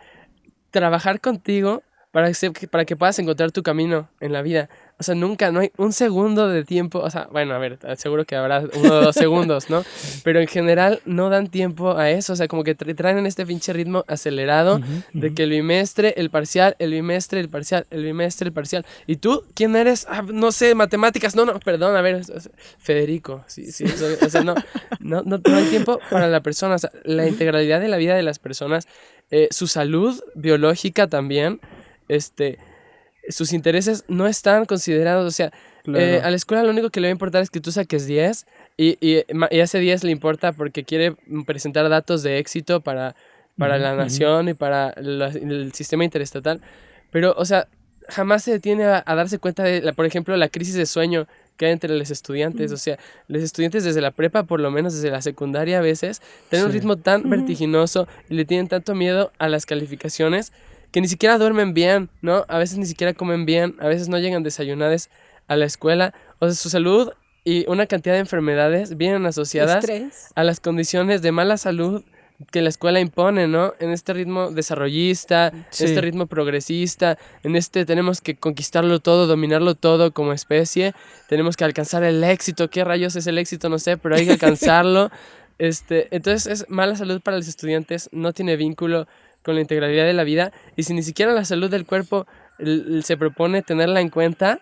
trabajar contigo para que puedas encontrar tu camino en la vida. O sea, nunca, no hay un segundo de tiempo. O sea, bueno, a ver, seguro que habrá 1 o 2 segundos, ¿no? Pero en general no dan tiempo a eso. O sea, como que traen en este pinche ritmo acelerado de que el bimestre, el parcial, el bimestre, el parcial, el bimestre, el parcial. ¿Y tú? ¿Quién eres? Ah, no sé, matemáticas. No, perdón, a ver, Federico. Sí, o sea, no hay tiempo para la persona. O sea, la integralidad de la vida de las personas, su salud biológica también, sus intereses no están considerados. O sea, Claro. a la escuela lo único que le va a importar es que tú saques 10 y ese 10 le importa porque quiere presentar datos de éxito para la nación y para el sistema interestatal. Pero, o sea, jamás se detiene a darse cuenta de, por ejemplo, la crisis de sueño que hay entre los estudiantes. O sea, los estudiantes desde la prepa, por lo menos desde la secundaria a veces, tienen un ritmo tan vertiginoso y le tienen tanto miedo a las calificaciones que ni siquiera duermen bien, ¿no? A veces ni siquiera comen bien, a veces no llegan desayunados a la escuela. O sea, su salud y una cantidad de enfermedades vienen asociadas a las condiciones de mala salud que la escuela impone, ¿no? En este ritmo desarrollista, en este ritmo progresista, tenemos que conquistarlo todo, dominarlo todo como especie, tenemos que alcanzar el éxito. ¿Qué rayos es el éxito? No sé, pero hay que alcanzarlo. Entonces es mala salud para los estudiantes, no tiene vínculo con la integralidad de la vida, y si ni siquiera la salud del cuerpo se propone tenerla en cuenta,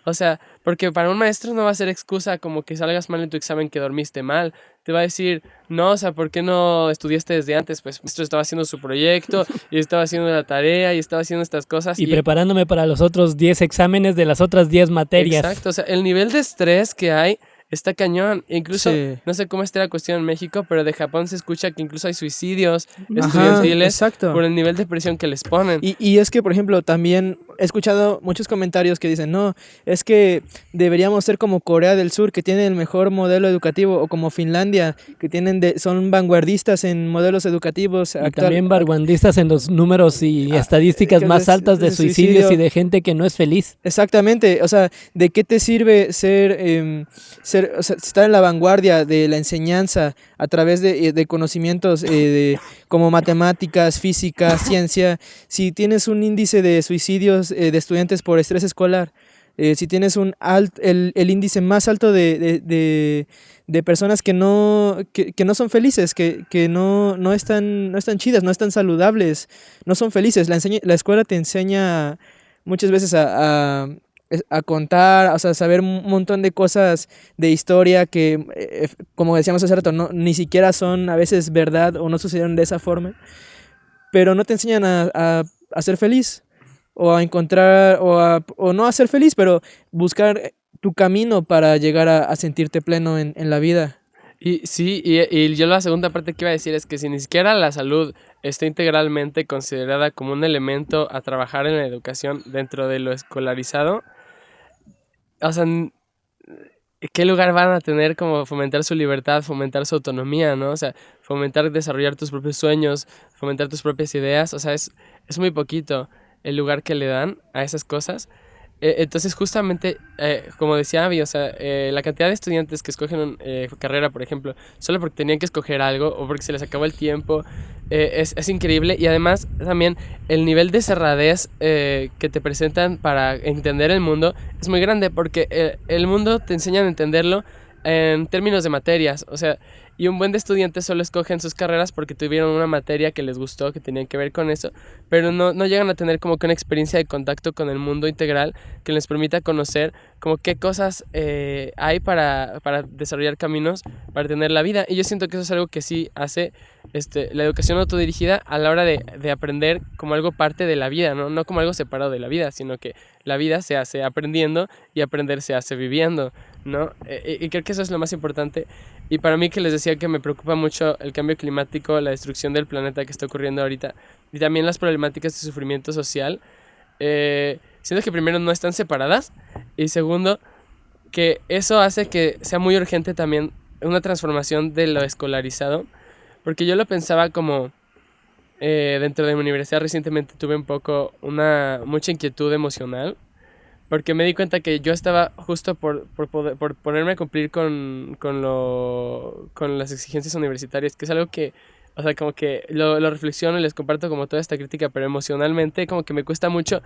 o sea, porque para un maestro no va a ser excusa como que salgas mal en tu examen, que dormiste mal. Te va a decir, no, o sea, ¿por qué no estudiaste desde antes? Pues el maestro estaba haciendo su proyecto y estaba haciendo la tarea y estaba haciendo estas cosas. Y preparándome para los otros 10 exámenes de las otras 10 materias. Exacto, o sea, el nivel de estrés que hay está cañón. Incluso, Sí. no sé cómo está la cuestión en México, pero de Japón se escucha que incluso hay suicidios Ajá, estudiantiles exacto. por el nivel de presión que les ponen. Y es que, por ejemplo, también he escuchado muchos comentarios que dicen, no, es que deberíamos ser como Corea del Sur, que tiene el mejor modelo educativo, o como Finlandia, que son vanguardistas en modelos educativos. Y también vanguardistas en los números y estadísticas más altas de suicidios y de gente que no es feliz. Exactamente, o sea, ¿de qué te sirve o sea, estar en la vanguardia de la enseñanza a través de conocimientos como matemáticas, física, ciencia, si tienes un índice de suicidios de estudiantes por estrés escolar? Si tienes el índice más alto de personas que no son felices, que no están chidas, no están saludables, no son felices. La escuela te enseña muchas veces a contar, o sea, saber un montón de cosas de historia que, como decíamos hace rato, ni siquiera son a veces verdad o no sucedieron de esa forma, pero no te enseñan a ser feliz, o a encontrar, o no a ser feliz, pero buscar tu camino para llegar a sentirte pleno en la vida. Y sí, y yo la segunda parte que iba a decir es que si ni siquiera la salud está integralmente considerada como un elemento a trabajar en la educación dentro de lo escolarizado, o sea, ¿qué lugar van a tener como fomentar su libertad, fomentar su autonomía, ¿no? O sea, fomentar desarrollar tus propios sueños, fomentar tus propias ideas, o sea, es muy poquito el lugar que le dan a esas cosas. Entonces, justamente, como decía Abby, o sea, la cantidad de estudiantes que escogen carrera, por ejemplo, solo porque tenían que escoger algo o porque se les acabó el tiempo, es increíble. Y además, también, el nivel de cerradez que te presentan para entender el mundo es muy grande, porque el mundo te enseñan a entenderlo en términos de materias, o sea, y un buen de estudiantes solo escogen sus carreras porque tuvieron una materia que les gustó, que tenían que ver con eso, pero no llegan a tener como que una experiencia de contacto con el mundo integral que les permita conocer como qué cosas hay para desarrollar caminos para tener la vida. Y yo siento que eso es algo que sí hace la educación autodirigida a la hora de aprender como algo parte de la vida, no como algo separado de la vida, sino que la vida se hace aprendiendo y aprender se hace viviendo, ¿no? Y creo que eso es lo más importante. Y para mí, que les decía que me preocupa mucho el cambio climático, la destrucción del planeta que está ocurriendo ahorita, y también las problemáticas de sufrimiento social, siento que primero no están separadas, y segundo, que eso hace que sea muy urgente también una transformación de lo escolarizado, porque yo lo pensaba como dentro de mi universidad. Recientemente tuve mucha inquietud emocional, porque me di cuenta que yo estaba justo por ponerme a cumplir con las exigencias universitarias, que es algo que, o sea, como que lo reflexiono y les comparto como toda esta crítica, pero emocionalmente como que me cuesta mucho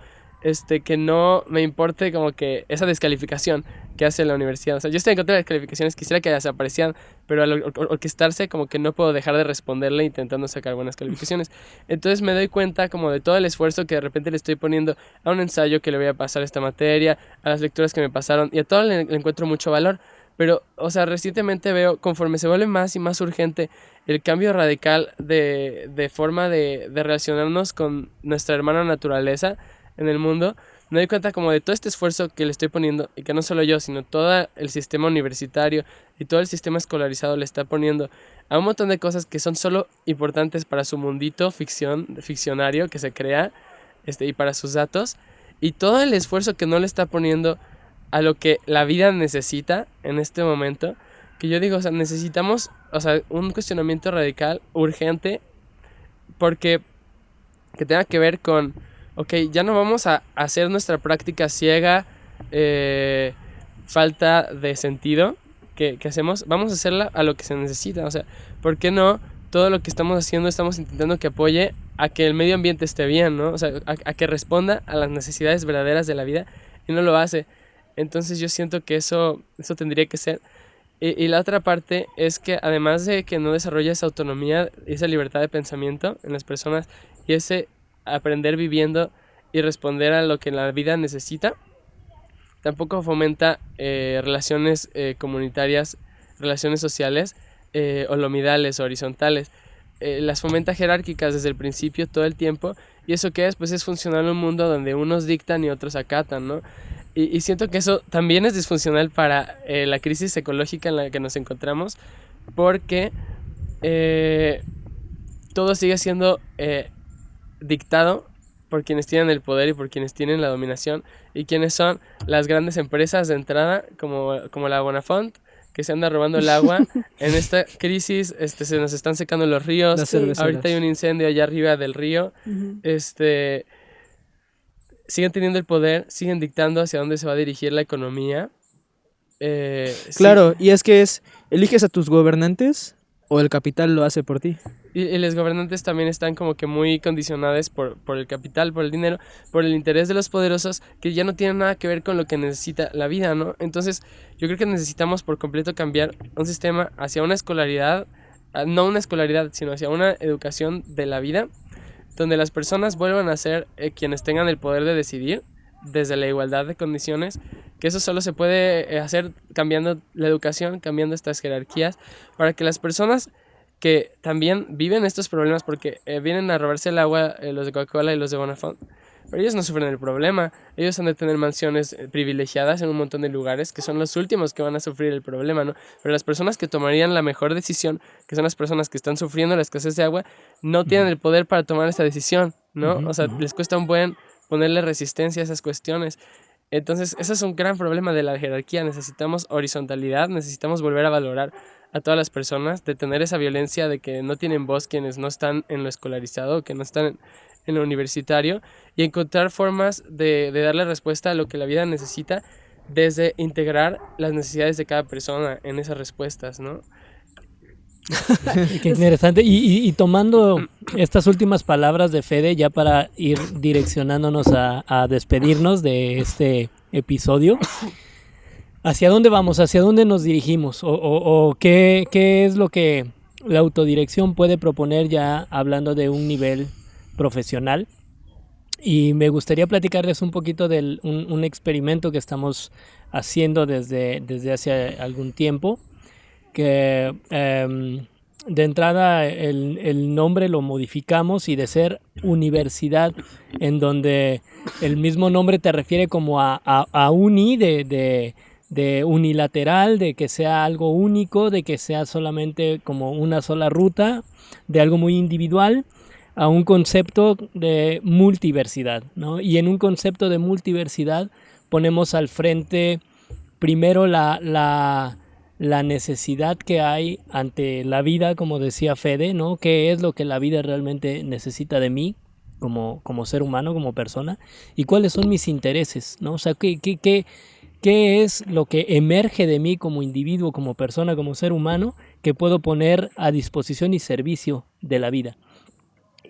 que no me importe como que esa descalificación que hace la universidad. O sea, yo estoy en contra de las calificaciones, quisiera que desaparecieran, pero al orquestarse como que no puedo dejar de responderle intentando sacar buenas calificaciones. Entonces me doy cuenta como de todo el esfuerzo que de repente le estoy poniendo a un ensayo que le voy a pasar a esta materia, a las lecturas que me pasaron, y a todo le encuentro mucho valor. Pero, o sea, recientemente veo, conforme se vuelve más y más urgente el cambio radical de forma de relacionarnos con nuestra hermana naturaleza en el mundo, me doy cuenta como de todo este esfuerzo que le estoy poniendo, y que no solo yo, sino todo el sistema universitario y todo el sistema escolarizado le está poniendo a un montón de cosas que son solo importantes para su mundito ficcionario que se crea, y para sus datos, y todo el esfuerzo que no le está poniendo a lo que la vida necesita en este momento, que yo digo, o sea, necesitamos, o sea, un cuestionamiento radical, urgente, porque que tenga que ver con, ok, ya no vamos a hacer nuestra práctica ciega, falta de sentido que hacemos, vamos a hacerla a lo que se necesita. O sea, ¿por qué no todo lo que estamos haciendo estamos intentando que apoye a que el medio ambiente esté bien, ¿no? O sea, a que responda a las necesidades verdaderas de la vida, y no lo hace? Entonces yo siento que eso tendría que ser. Y la otra parte es que además de que no desarrolla esa autonomía, esa libertad de pensamiento en las personas y ese aprender viviendo y responder a lo que la vida necesita, tampoco fomenta relaciones comunitarias, relaciones sociales holomidales, horizontales. Las fomenta jerárquicas desde el principio, todo el tiempo. ¿Y eso qué es? Pues es funcional en un mundo donde unos dictan y otros acatan, ¿no? Y siento que eso también es disfuncional para la crisis ecológica en la que nos encontramos, porque todo sigue siendo dictado por quienes tienen el poder y por quienes tienen la dominación, y quienes son las grandes empresas de entrada, como la Bonafont, que se anda robando el agua. En esta crisis se nos están secando los ríos. Las cerveceras. Ahorita hay un incendio allá arriba del río. Ujú. Siguen teniendo el poder, siguen dictando hacia dónde se va a dirigir la economía. Claro, y es que eliges a tus gobernantes o el capital lo hace por ti. Y los gobernantes también están como que muy condicionados por el capital, por el dinero, por el interés de los poderosos, que ya no tienen nada que ver con lo que necesita la vida, ¿no? Entonces, yo creo que necesitamos por completo cambiar un sistema hacia una escolaridad, no una escolaridad, sino hacia una educación de la vida, donde las personas vuelvan a ser quienes tengan el poder de decidir desde la igualdad de condiciones, que eso solo se puede hacer cambiando la educación, cambiando estas jerarquías, para que las personas que también viven estos problemas, porque vienen a robarse el agua los de Coca-Cola y los de Bonafont, pero ellos no sufren el problema. Ellos han de tener mansiones privilegiadas en un montón de lugares, que son los últimos que van a sufrir el problema, ¿no? Pero las personas que tomarían la mejor decisión, que son las personas que están sufriendo la escasez de agua, no tienen el poder para tomar esta decisión, ¿no? O sea, les cuesta un buen ponerle resistencia a esas cuestiones. Entonces, ese es un gran problema de la jerarquía. Necesitamos horizontalidad, necesitamos volver a valorar a todas las personas, detener esa violencia de que no tienen voz quienes no están en lo escolarizado, que no están en lo universitario, y encontrar formas de darle respuesta a lo que la vida necesita desde integrar las necesidades de cada persona en esas respuestas, ¿no? Qué interesante. Y tomando estas últimas palabras de Fede, ya para ir direccionándonos a despedirnos de este episodio, ¿hacia dónde vamos? ¿Hacia dónde nos dirigimos? ¿O qué es lo que la autodirección puede proponer ya hablando de un nivel profesional? Y me gustaría platicarles un poquito de un experimento que estamos haciendo desde hace algún tiempo, que de entrada el nombre lo modificamos, y de ser universidad, en donde el mismo nombre te refiere como a uni, de unilateral, de que sea algo único, de que sea solamente como una sola ruta, de algo muy individual, a un concepto de multiversidad, ¿no? Y en un concepto de multiversidad ponemos al frente primero la necesidad que hay ante la vida, como decía Fede, ¿no? ¿Qué es lo que la vida realmente necesita de mí como ser humano, como persona? ¿Y cuáles son mis intereses, ¿no? O sea, ¿qué es lo que emerge de mí como individuo, como persona, como ser humano, que puedo poner a disposición y servicio de la vida?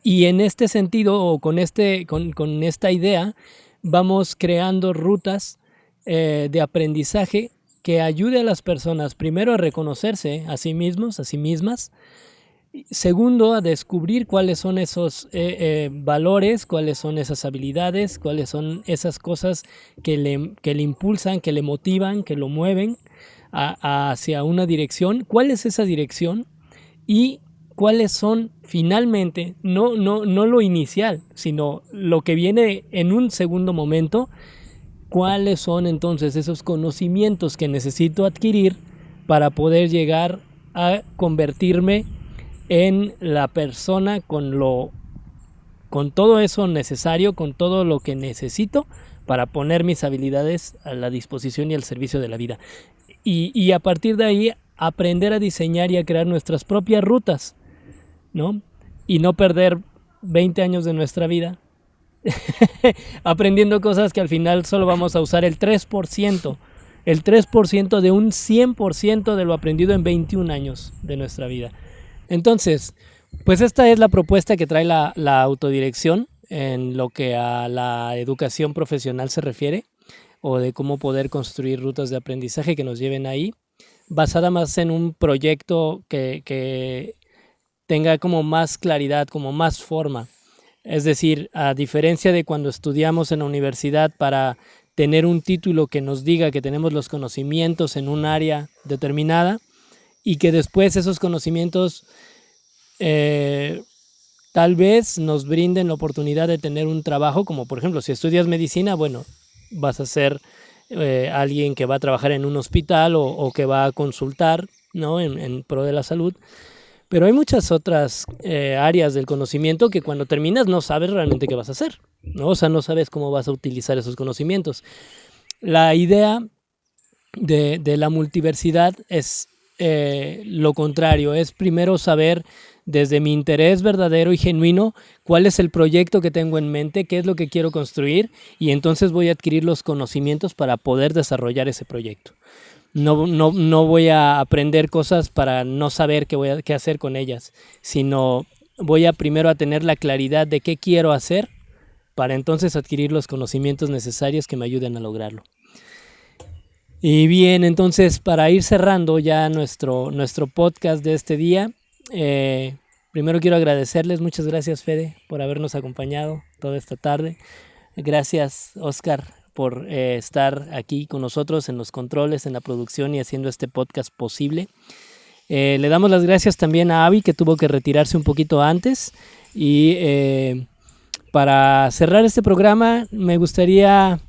Y en este sentido, o con esta idea, vamos creando rutas de aprendizaje que ayude a las personas, primero, a reconocerse a sí mismos, a sí mismas; segundo, a descubrir cuáles son esos valores, cuáles son esas habilidades, cuáles son esas cosas que le impulsan, que le motivan, que lo mueven hacia una dirección. ¿Cuál es esa dirección? Y cuáles son finalmente, no lo inicial, sino lo que viene en un segundo momento, cuáles son entonces esos conocimientos que necesito adquirir para poder llegar a convertirme en la persona con todo eso necesario, con todo lo que necesito para poner mis habilidades a la disposición y al servicio de la vida. Y a partir de ahí, aprender a diseñar y a crear nuestras propias rutas, ¿no? Y no perder 20 años de nuestra vida aprendiendo cosas que al final solo vamos a usar el 3% de un 100% de lo aprendido en 21 años de nuestra vida. Entonces, pues esta es la propuesta que trae la autodirección en lo que a la educación profesional se refiere, o de cómo poder construir rutas de aprendizaje que nos lleven ahí. basada más en un proyecto que tenga como más claridad, como más forma. Es decir, a diferencia de cuando estudiamos en la universidad para tener un título que nos diga que tenemos los conocimientos en un área determinada y que después esos conocimientos tal vez nos brinden la oportunidad de tener un trabajo, como por ejemplo, si estudias medicina, bueno, vas a ser alguien que va a trabajar en un hospital o que va a consultar, ¿no? En pro de la salud. Pero hay muchas otras áreas del conocimiento que cuando terminas no sabes realmente qué vas a hacer, ¿no? O sea, no sabes cómo vas a utilizar esos conocimientos. La idea de la multiversidad es lo contrario, es primero saber desde mi interés verdadero y genuino cuál es el proyecto que tengo en mente, qué es lo que quiero construir y entonces voy a adquirir los conocimientos para poder desarrollar ese proyecto. No voy a aprender cosas para no saber qué hacer con ellas, sino voy a primero a tener la claridad de qué quiero hacer para entonces adquirir los conocimientos necesarios que me ayuden a lograrlo. Y bien, entonces para ir cerrando ya nuestro podcast de este día, primero quiero agradecerles, muchas gracias Fede por habernos acompañado toda esta tarde. Gracias Oscar por estar aquí con nosotros en los controles, en la producción y haciendo este podcast posible. Le damos las gracias también a Avi, que tuvo que retirarse un poquito antes. Y para cerrar este programa, me gustaría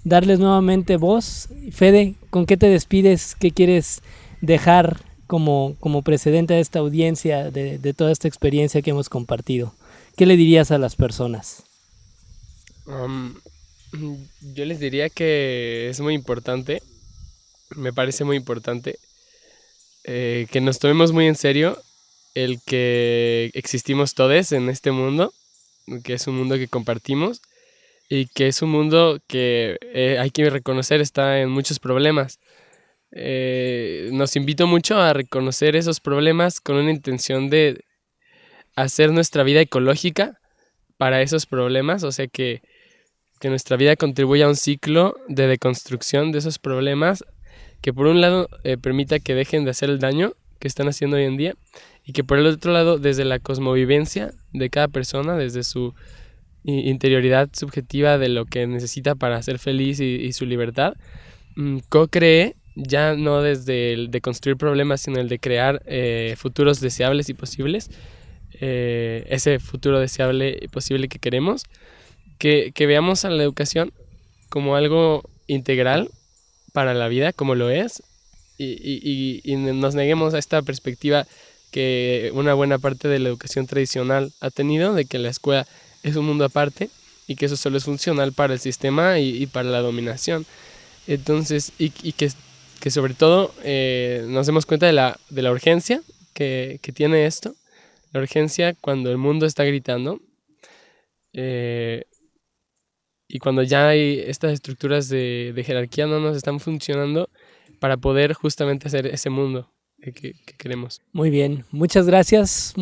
darles nuevamente voz. Fede, ¿con qué te despides? ¿Qué quieres dejar como precedente a esta audiencia de toda esta experiencia que hemos compartido? ¿Qué le dirías a las personas? Yo les diría que es muy importante, me parece muy importante, que nos tomemos muy en serio el que existimos todos en este mundo, que es un mundo que compartimos y que es un mundo que hay que reconocer está en muchos problemas. Nos invito mucho a reconocer esos problemas con una intención de hacer nuestra vida ecológica para esos problemas, o sea que nuestra vida contribuya a un ciclo de deconstrucción de esos problemas que por un lado permita que dejen de hacer el daño que están haciendo hoy en día y que por el otro lado desde la cosmovivencia de cada persona, desde su interioridad subjetiva de lo que necesita para ser feliz y su libertad, co-cree ya no desde el de construir problemas sino el de crear futuros deseables y posibles, ese futuro deseable y posible que queremos. Que veamos a la educación como algo integral para la vida, como lo es, y nos neguemos a esta perspectiva que una buena parte de la educación tradicional ha tenido, de que la escuela es un mundo aparte y que eso solo es funcional para el sistema y para la dominación. Entonces, y que sobre todo nos demos cuenta de la urgencia que tiene esto, la urgencia cuando el mundo está gritando, y cuando ya hay estas estructuras de jerarquía no nos están funcionando para poder justamente hacer ese mundo que queremos. Muy bien, muchas gracias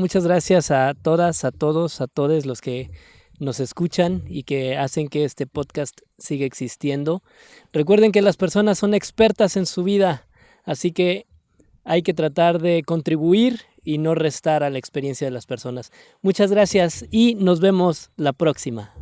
a todas, a todos, a todos los que nos escuchan y que hacen que este podcast siga existiendo. Recuerden que las personas son expertas en su vida, así que hay que tratar de contribuir y no restar a la experiencia de las personas. Muchas gracias y nos vemos la próxima.